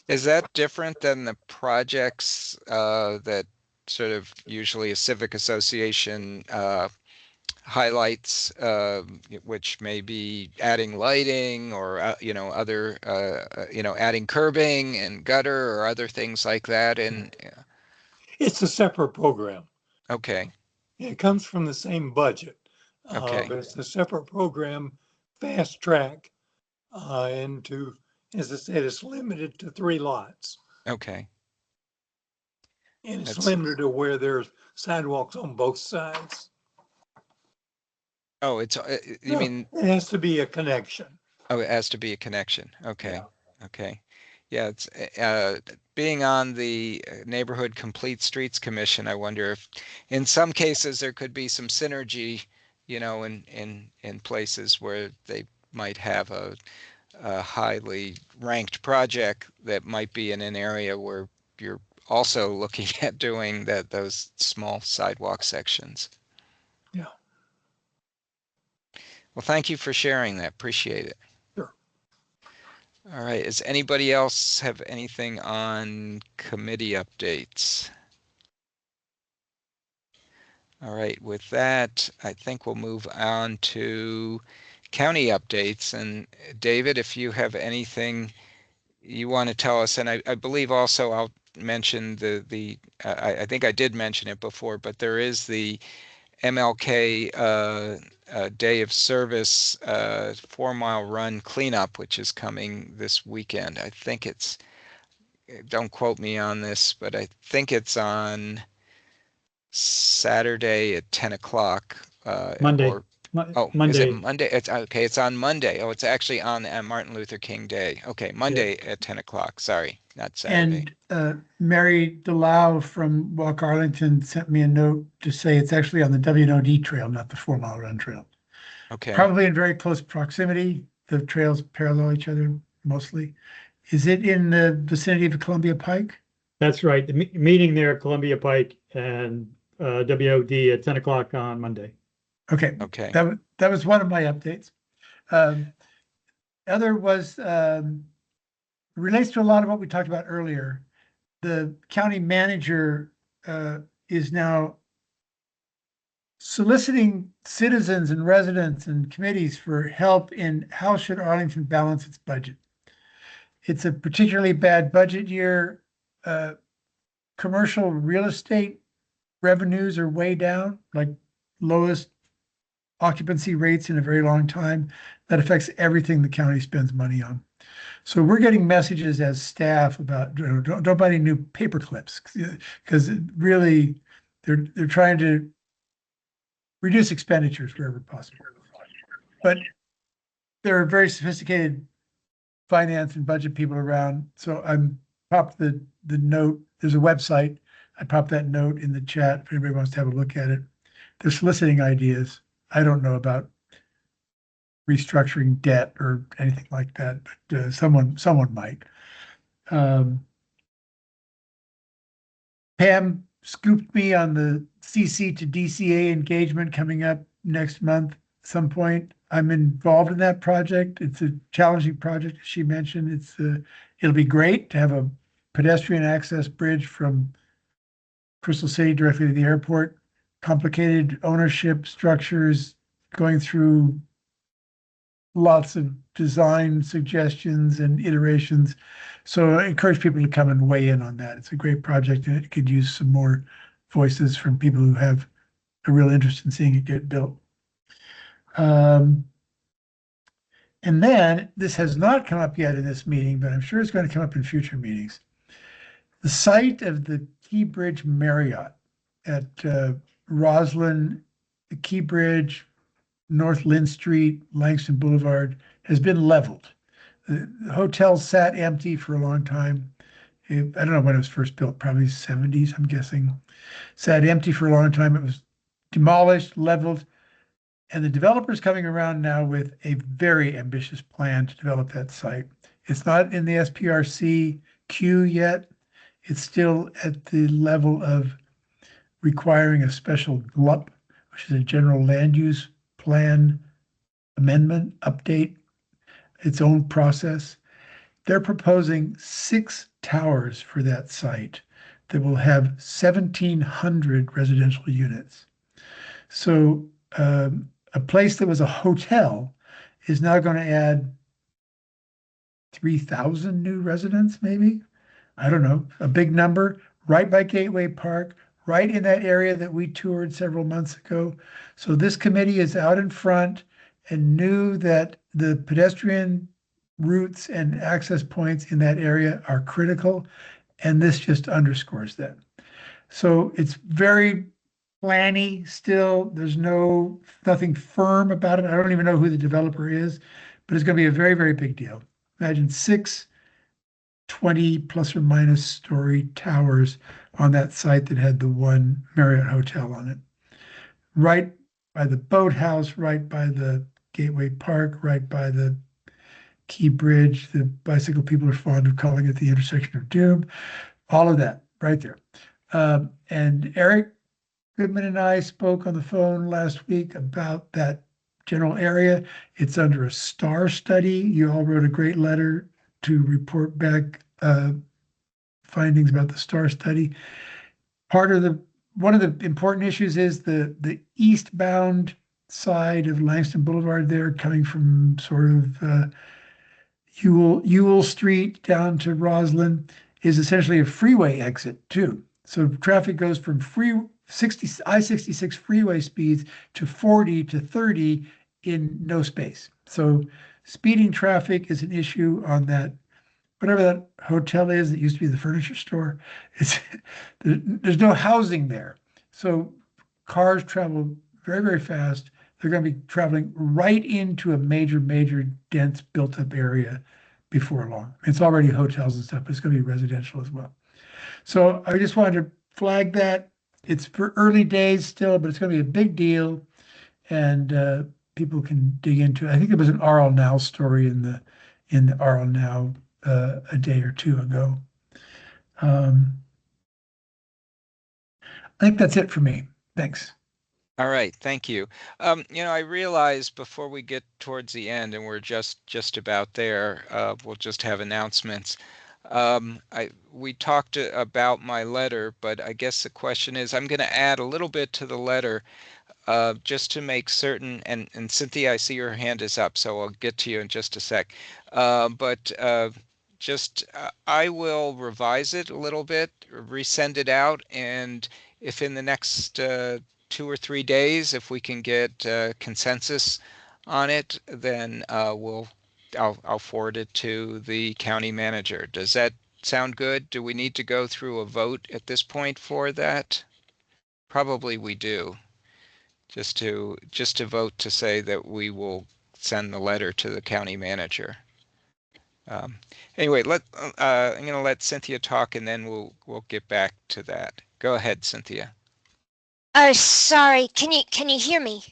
Is that different than the projects that sort of usually a civic association highlights, which may be adding lighting or other adding curbing and gutter or other things like that? And It's a separate program. okay, It comes from the same budget, okay, but it's a separate program, fast track, and as I said, it's limited to 3 lots. okay. And it's That's limited to where there's sidewalks on both sides. oh, it's you No, mean it has to be a connection. oh, it has to be a connection. Okay, Yeah. okay. Yeah, it's being on the Neighborhood Complete Streets Commission. I wonder if, in some cases, there could be some synergy, in places where they might have a highly ranked project that might be in an area where you're also looking at doing those small sidewalk sections. Yeah. Well, thank you for sharing that. Appreciate it. Sure. All right. Does anybody else have anything on committee updates? All right. With that, I think we'll move on to county updates. And David, if you have anything you want to tell us, and I believe also I'll mention I think I did mention it before, but there is the MLK Day of Service 4-mile run cleanup, which is coming this weekend. I think don't quote me on this, but I think it's on Saturday at 10 o'clock. Monday. Or is Monday. it Monday? It's okay. It's on Monday. Oh, it's actually on Martin Luther King Day. Okay, Monday at 10 o'clock. Sorry, not Saturday. And Mary DeLau from Walk Arlington sent me a note to say it's actually on the WNOD trail, not the 4-mile run trail. Okay. Probably in very close proximity. The trails parallel each other mostly. Is it in the vicinity of the Columbia Pike? That's right. The meeting there at Columbia Pike and WOD at 10 o'clock on Monday. Okay. Okay. That was one of my updates. Other was relates to a lot of what we talked about earlier. The county manager is now soliciting citizens and residents and committees for help in how should Arlington balance its budget. It's a particularly bad budget year. Commercial real estate revenues are way down, like lowest occupancy rates in a very long time. That affects everything the county spends money on. So we're getting messages as staff about don't buy any new paper clips because really they're trying to reduce expenditures wherever possible. But there are very sophisticated finance and budget people around. So I'm popped the note. There's a website. I popped that note in the chat if anybody wants to have a look at it. They're soliciting ideas. I don't know about restructuring debt or anything like that, but someone might. Pam scooped me on the CC to DCA engagement coming up next month at some point. I'm involved in that project. It's a challenging project, as she mentioned. It'll be great to have a pedestrian access bridge from Crystal City directly to the airport. Complicated ownership structures, going through lots of design suggestions and iterations. So I encourage people to come and weigh in on that. It's a great project and it could use some more voices from people who have a real interest in seeing it get built. And then this has not come up yet in this meeting, but I'm sure it's going to come up in future meetings. The site of the Key Bridge Marriott at Roslyn, the Key Bridge, North Lynn Street, Langston Boulevard has been leveled. The hotel sat empty for a long time. I don't know when it was first built, probably 70s, I'm guessing. Sat empty for a long time. It was demolished, leveled, and the developer's coming around now with a very ambitious plan to develop that site. It's not in the SPRC queue yet. It's still at the level of requiring a special GLUP, which is a general land use plan amendment, update, its own process. They're proposing 6 towers for that site that will have 1,700 residential units. So a place that was a hotel is now going to add 3,000 new residents, maybe. I don't know, a big number, right by Gateway Park, right in that area that we toured several months ago. So this committee is out in front and knew that the pedestrian routes and access points in that area are critical, and this just underscores that. So it's very planny still. There's nothing firm about it. I don't even know who the developer is, but it's going to be a very, very big deal. Imagine 6 20 plus or minus story towers on that site that had the one Marriott hotel on it. Right by the boathouse, right by the Gateway Park, right by the Key Bridge. The bicycle people are fond of calling it the intersection of doom. All of that right there. And Eric Goodman and I spoke on the phone last week about that general area. It's under a STAR study. You all wrote a great letter to report back findings about the STAR study. One of the important issues is the eastbound side of Langston Boulevard there, coming from sort of Ewell Street down to Roslyn, is essentially a freeway exit too. So traffic goes from I-66 freeway speeds to 40 to 30 in no space. So speeding traffic is an issue on that, whatever that hotel is that used to be the furniture store. There's no housing there. So cars travel very, very fast. They're going to be traveling right into a major, dense built up area before long. It's already hotels and stuff, but it's going to be residential as well. So I just wanted to flag that. It's for early days still, but it's going to be a big deal, and people can dig into it. I think there was an RL Now story in the RL Now a day or two ago. I think that's it for me. Thanks. All right, thank you. I realize before we get towards the end, and we're just about there, we'll just have announcements. We talked about my letter, but I guess the question is, I'm going to add a little bit to the letter. just to make certain, and Cynthia, I see your hand is up, so I'll get to you in just a sec. But I will revise it a little bit, resend it out, and if in the next 2 or 3 days, if we can get consensus on it, then I'll forward it to the county manager. Does that sound good? Do we need to go through a vote at this point for that? Probably we do. Just to vote to say that we will send the letter to the county manager. Anyway, I'm going to let Cynthia talk, and then we'll get back to that. Go ahead, Cynthia. Sorry. Can you hear me?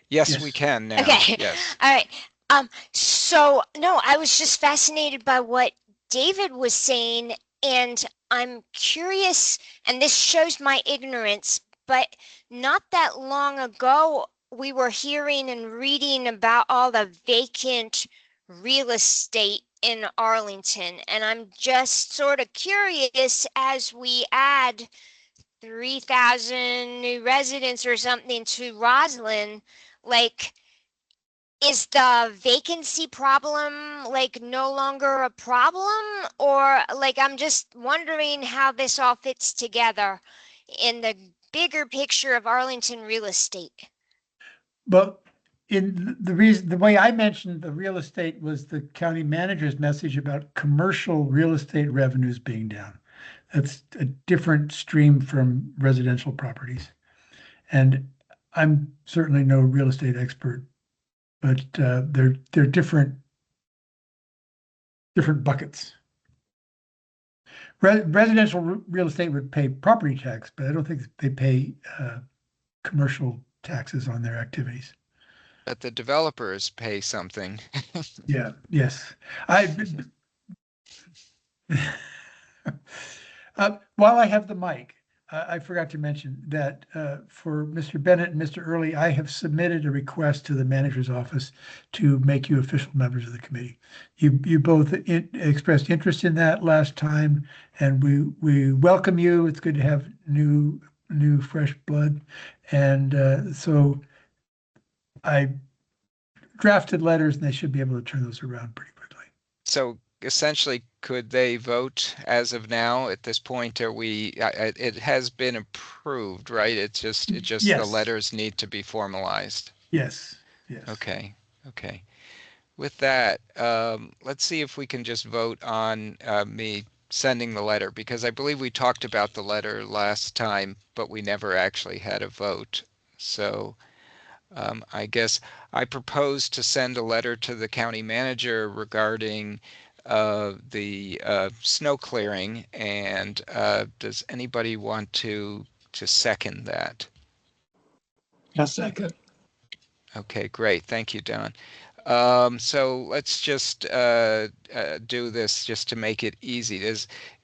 Yes, we can now. Okay. Yes. All right. So no, I was just fascinated by what David was saying, and I'm curious, and this shows my ignorance, but not that long ago, we were hearing and reading about all the vacant real estate in Arlington, and I'm just sort of curious, as we add 3,000 new residents or something to Roslyn, like, is the vacancy problem like no longer a problem? Or like, I'm just wondering how this all fits together in the bigger picture of Arlington real estate. But in the way I mentioned the real estate was the county manager's message about commercial real estate revenues being down. That's a different stream from residential properties. And I'm certainly no real estate expert, but they're different buckets. Residential real estate would pay property tax, but I don't think they pay commercial taxes on their activities. But the developers pay something. Yeah. Yes. While I have the mic, I forgot to mention that for Mr. Bennett and Mr. Early, I have submitted a request to the manager's office to make you official members of the committee. You both expressed interest in that last time, and we welcome you. It's good to have new fresh blood, and so I drafted letters, and they should be able to turn those around pretty quickly. So essentially, could they vote as of now at this point? Are we, it has been approved, right? It's just Yes. The letters need to be formalized. Yes. Okay. With that, let's see if we can just vote on me sending the letter, because I believe we talked about the letter last time, but we never actually had a vote. So I guess I propose to send a letter to the county manager regarding the snow clearing, and does anybody want to second that? A second. Okay, great. Thank you, Don. So let's just do this just to make it easy.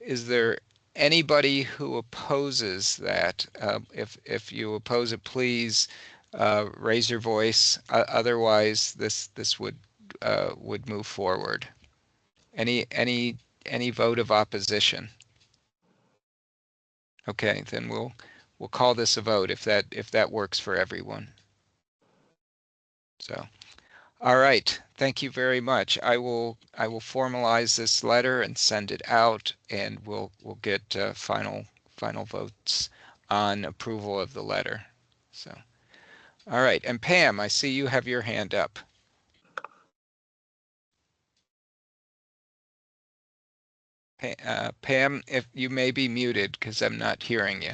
Is there anybody who opposes that? If you oppose it, please raise your voice. Otherwise, this would move forward. Any vote of opposition? Okay, then we'll call this a vote if that works for everyone. So, all right. Thank you very much. I will formalize this letter and send it out, and we'll get final votes on approval of the letter. So, all right. And Pam, I see you have your hand up. Pam, if you may be muted because I'm not hearing you.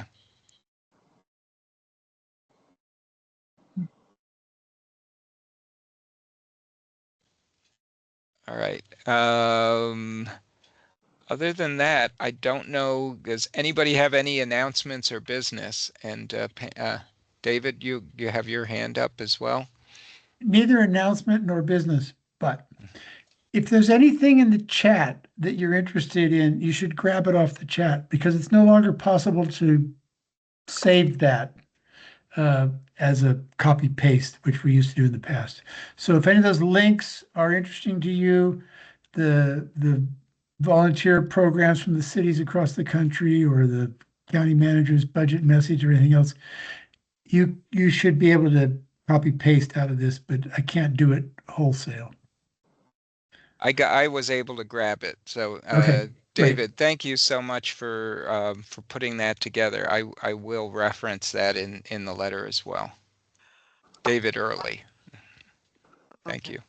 All right. Other than that, I don't know. Does anybody have any announcements or business? And David, you have your hand up as well. Neither announcement nor business, but if there's anything in the chat that you're interested in, you should grab it off the chat, because it's no longer possible to save that as a copy paste, which we used to do in the past. So if any of those links are interesting to you, the volunteer programs from the cities across the country, or the county manager's budget message, or anything else, you should be able to copy paste out of this, but I can't do it wholesale. I was able to grab it. So Okay, great. David, thank you so much for putting that together. I will reference that in the letter as well. David Early. Thank Okay. you.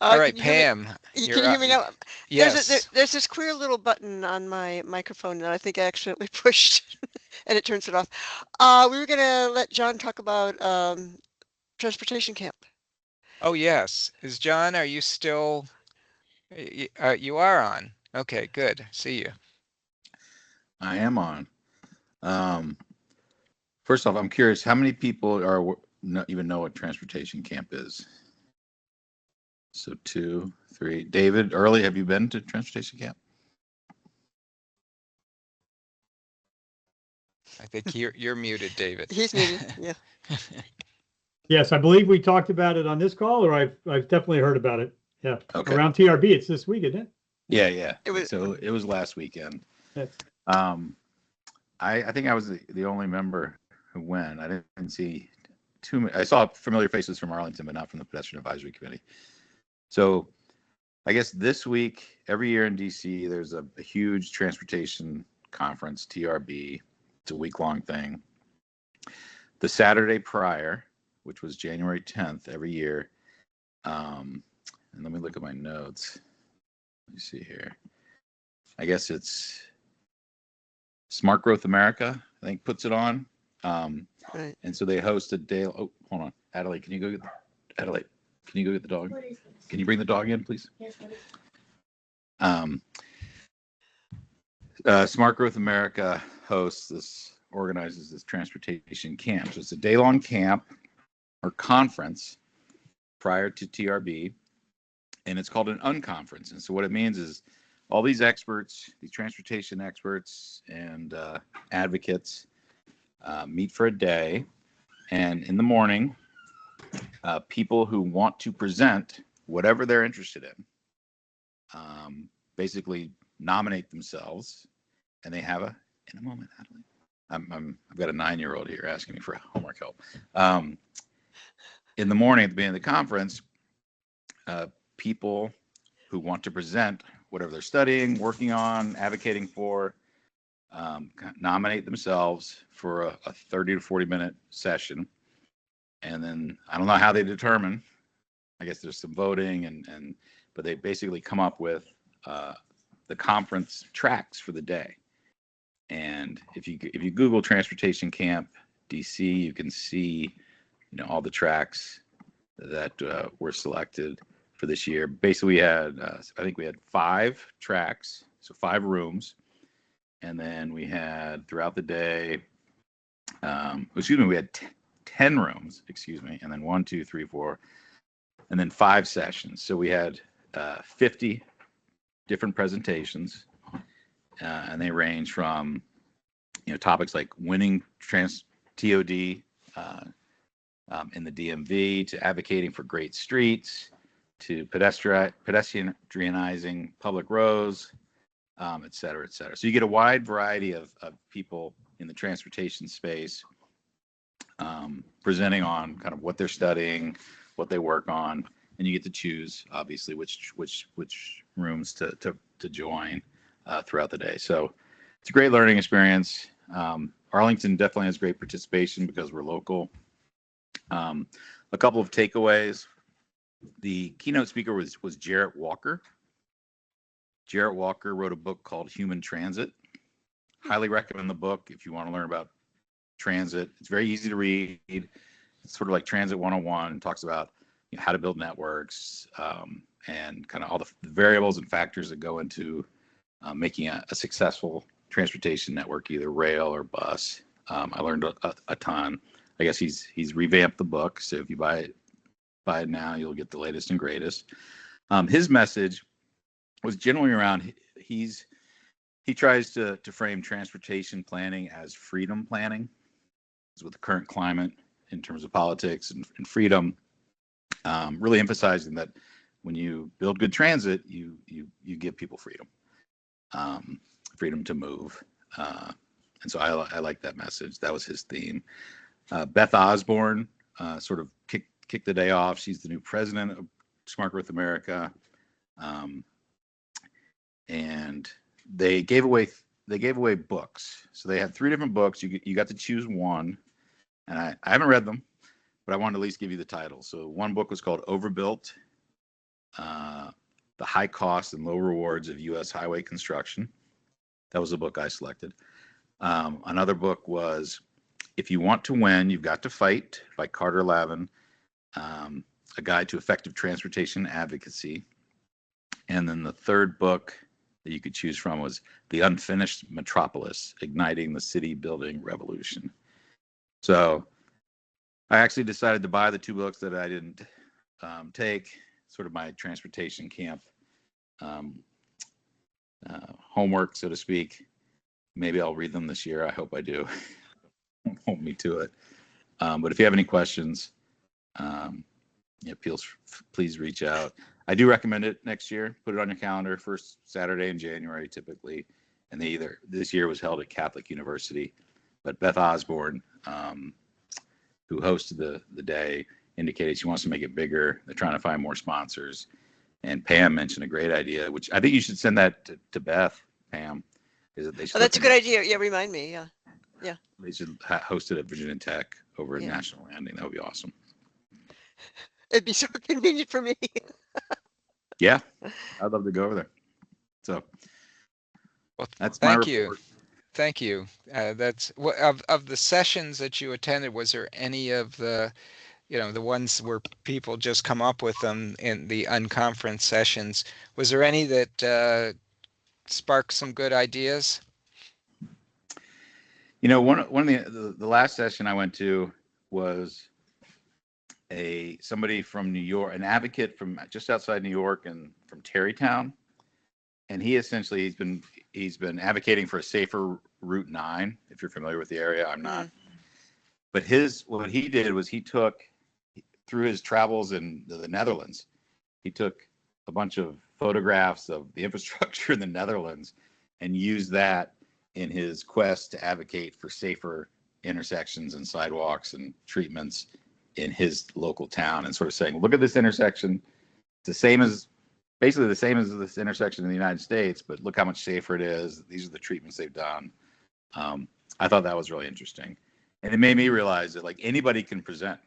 All right, Can you hear me? Pam, Can you're you hear up. me now? Yes. There's this queer little button on my microphone that I think I accidentally pushed, and it turns it off. We were gonna let John talk about transportation camp. Oh, yes. Is John, are you still, you are on. Okay, good. See you. I am on. First off, I'm curious, how many people even know what transportation camp is? So 2, 3. David, Early, have you been to transportation camp? I think you're muted, David. He's muted. Yeah. Yes, I believe we talked about it on this call, or I've definitely heard about it. Yeah. Okay. Around TRB, it's this week, isn't it? Yeah. It was. So it was last weekend. Yes. I think I was the only member who went. I didn't see too many. I saw familiar faces from Arlington, but not from the Pedestrian Advisory Committee. So I guess this week, every year in DC, there's a huge transportation conference, TRB. It's a week-long thing. The Saturday prior, which was January 10th every year, and let me look at my notes. Let me see here. I guess it's Smart Growth America, I think, puts it on. Right. And so they host a day. Oh, hold on. Adelaide, can you go get the dog? Can you bring the dog in, please? Yes, Smart Growth America organizes this transportation camp. So it's a day-long camp or conference prior to TRB, and it's called an unconference. And so what it means is all these experts, these transportation experts and advocates meet for a day, and in the morning, people who want to present whatever they're interested in basically nominate themselves, and they have in a moment, Adelaide. I've got a 9-year-old here asking me for homework help. In the morning, at the beginning of the conference, people who want to present whatever they're studying, working on, advocating for, nominate themselves for a 30 to 40-minute session. And then I don't know how they determine. I guess there's some voting, but they basically come up with the conference tracks for the day. And if you Google Transportation Camp DC, you can see all the tracks that were selected for this year. Basically, we had I think we had 5 tracks, so 5 rooms, and then we had throughout the day. We had 10 rooms, and then 1, 2, 3, 4, and then 5 sessions. So we had 50 different presentations, and they range from topics like winning TOD in the DMV, to advocating for great streets, to pedestrianizing public roads, et cetera, et cetera. So you get a wide variety of people in the transportation space presenting on kind of what they're studying, what they work on, and you get to choose, obviously, which rooms to join throughout the day. So it's a great learning experience. Arlington definitely has great participation because we're local. A couple of takeaways. The keynote speaker was Jarrett Walker. Jarrett Walker wrote a book called Human Transit. Highly recommend the book if you want to learn about transit. It's very easy to read. It's sort of like Transit 101. It talks about how to build networks and kind of all the variables and factors that go into making a successful transportation network, either rail or bus. I learned a ton. I guess he's revamped the book, so if you buy it now, you'll get the latest and greatest. His message was generally around he tries to frame transportation planning as freedom planning. With the current climate in terms of politics and freedom, really emphasizing that when you build good transit, you give people freedom, freedom to move. And so I like that message. That was his theme. Beth Osborne sort of kicked the day off. She's the new president of Smart Growth America. And they gave away books. So they had 3 different books. You got to choose one. And I haven't read them, but I wanted to at least give you the title. So one book was called Overbuilt, The High Cost and Low Rewards of U.S. Highway Construction. That was the book I selected. Another book was If You Want to Win, You've Got to Fight by Carter Lavin, A Guide to Effective Transportation Advocacy. And then the third book that you could choose from was The Unfinished Metropolis, Igniting the City Building Revolution. So I actually decided to buy the 2 books that I didn't take, sort of my transportation camp homework, so to speak. Maybe I'll read them this year. I hope I do. Hold me to it. But if you have any questions, please reach out. I do recommend it next year. Put it on your calendar, first Saturday in January, typically. And this year was held at Catholic University. But Beth Osborne, who hosted the day, indicated she wants to make it bigger. They're trying to find more sponsors. And Pam mentioned a great idea, which I think you should send that to Beth, Pam. Is that they should that's a good idea. Yeah, remind me. Yeah. They should host it at Virginia Tech over at National Landing. That would be awesome. It'd be so convenient for me. Yeah, I'd love to go over there. So that's my report. Thank you. That's of the sessions that you attended. Was there any of the ones where people just come up with them in the unconference sessions? Was there any that sparked some good ideas? One of the last session I went to was somebody from New York, an advocate from just outside New York and from Tarrytown, and he's been advocating for a safer Route 9. If you're familiar with the area, I'm not. But what he did was he took, through his travels in the Netherlands, he took a bunch of photographs of the infrastructure in the Netherlands and used that in his quest to advocate for safer intersections and sidewalks and treatments in his local town, and sort of saying, look at this intersection. It's basically the same as this intersection in the United States, but look how much safer it is. These are the treatments they've done. I thought that was really interesting. And it made me realize that like anybody can present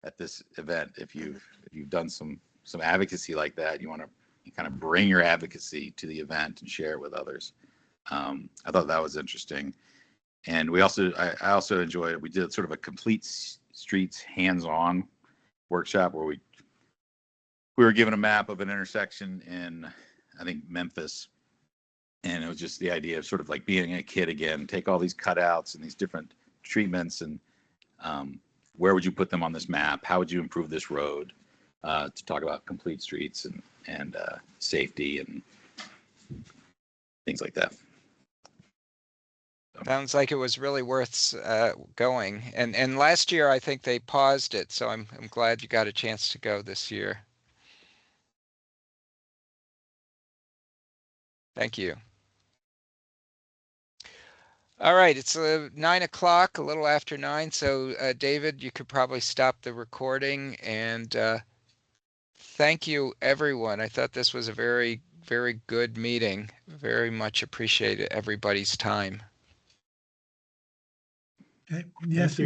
at this event. If you've done some advocacy like that, you want to kind of bring your advocacy to the event and share it with others. I thought that was interesting. And I also enjoyed it. We did sort of a complete streets hands-on workshop where we were given a map of an intersection in, I think, Memphis. And it was just the idea of sort of like being a kid again, take all these cutouts and these different treatments and where would you put them on this map? How would you improve this road? To talk about complete streets and safety and things like that. Sounds like it was really worth going. And last year, I think they paused it. So I'm glad you got a chance to go this year. Thank you. All right, it's 9 o'clock, a little after 9. So David, you could probably stop the recording, and thank you, everyone. I thought this was a very, very good meeting. Very much appreciate everybody's time. Okay. Yes,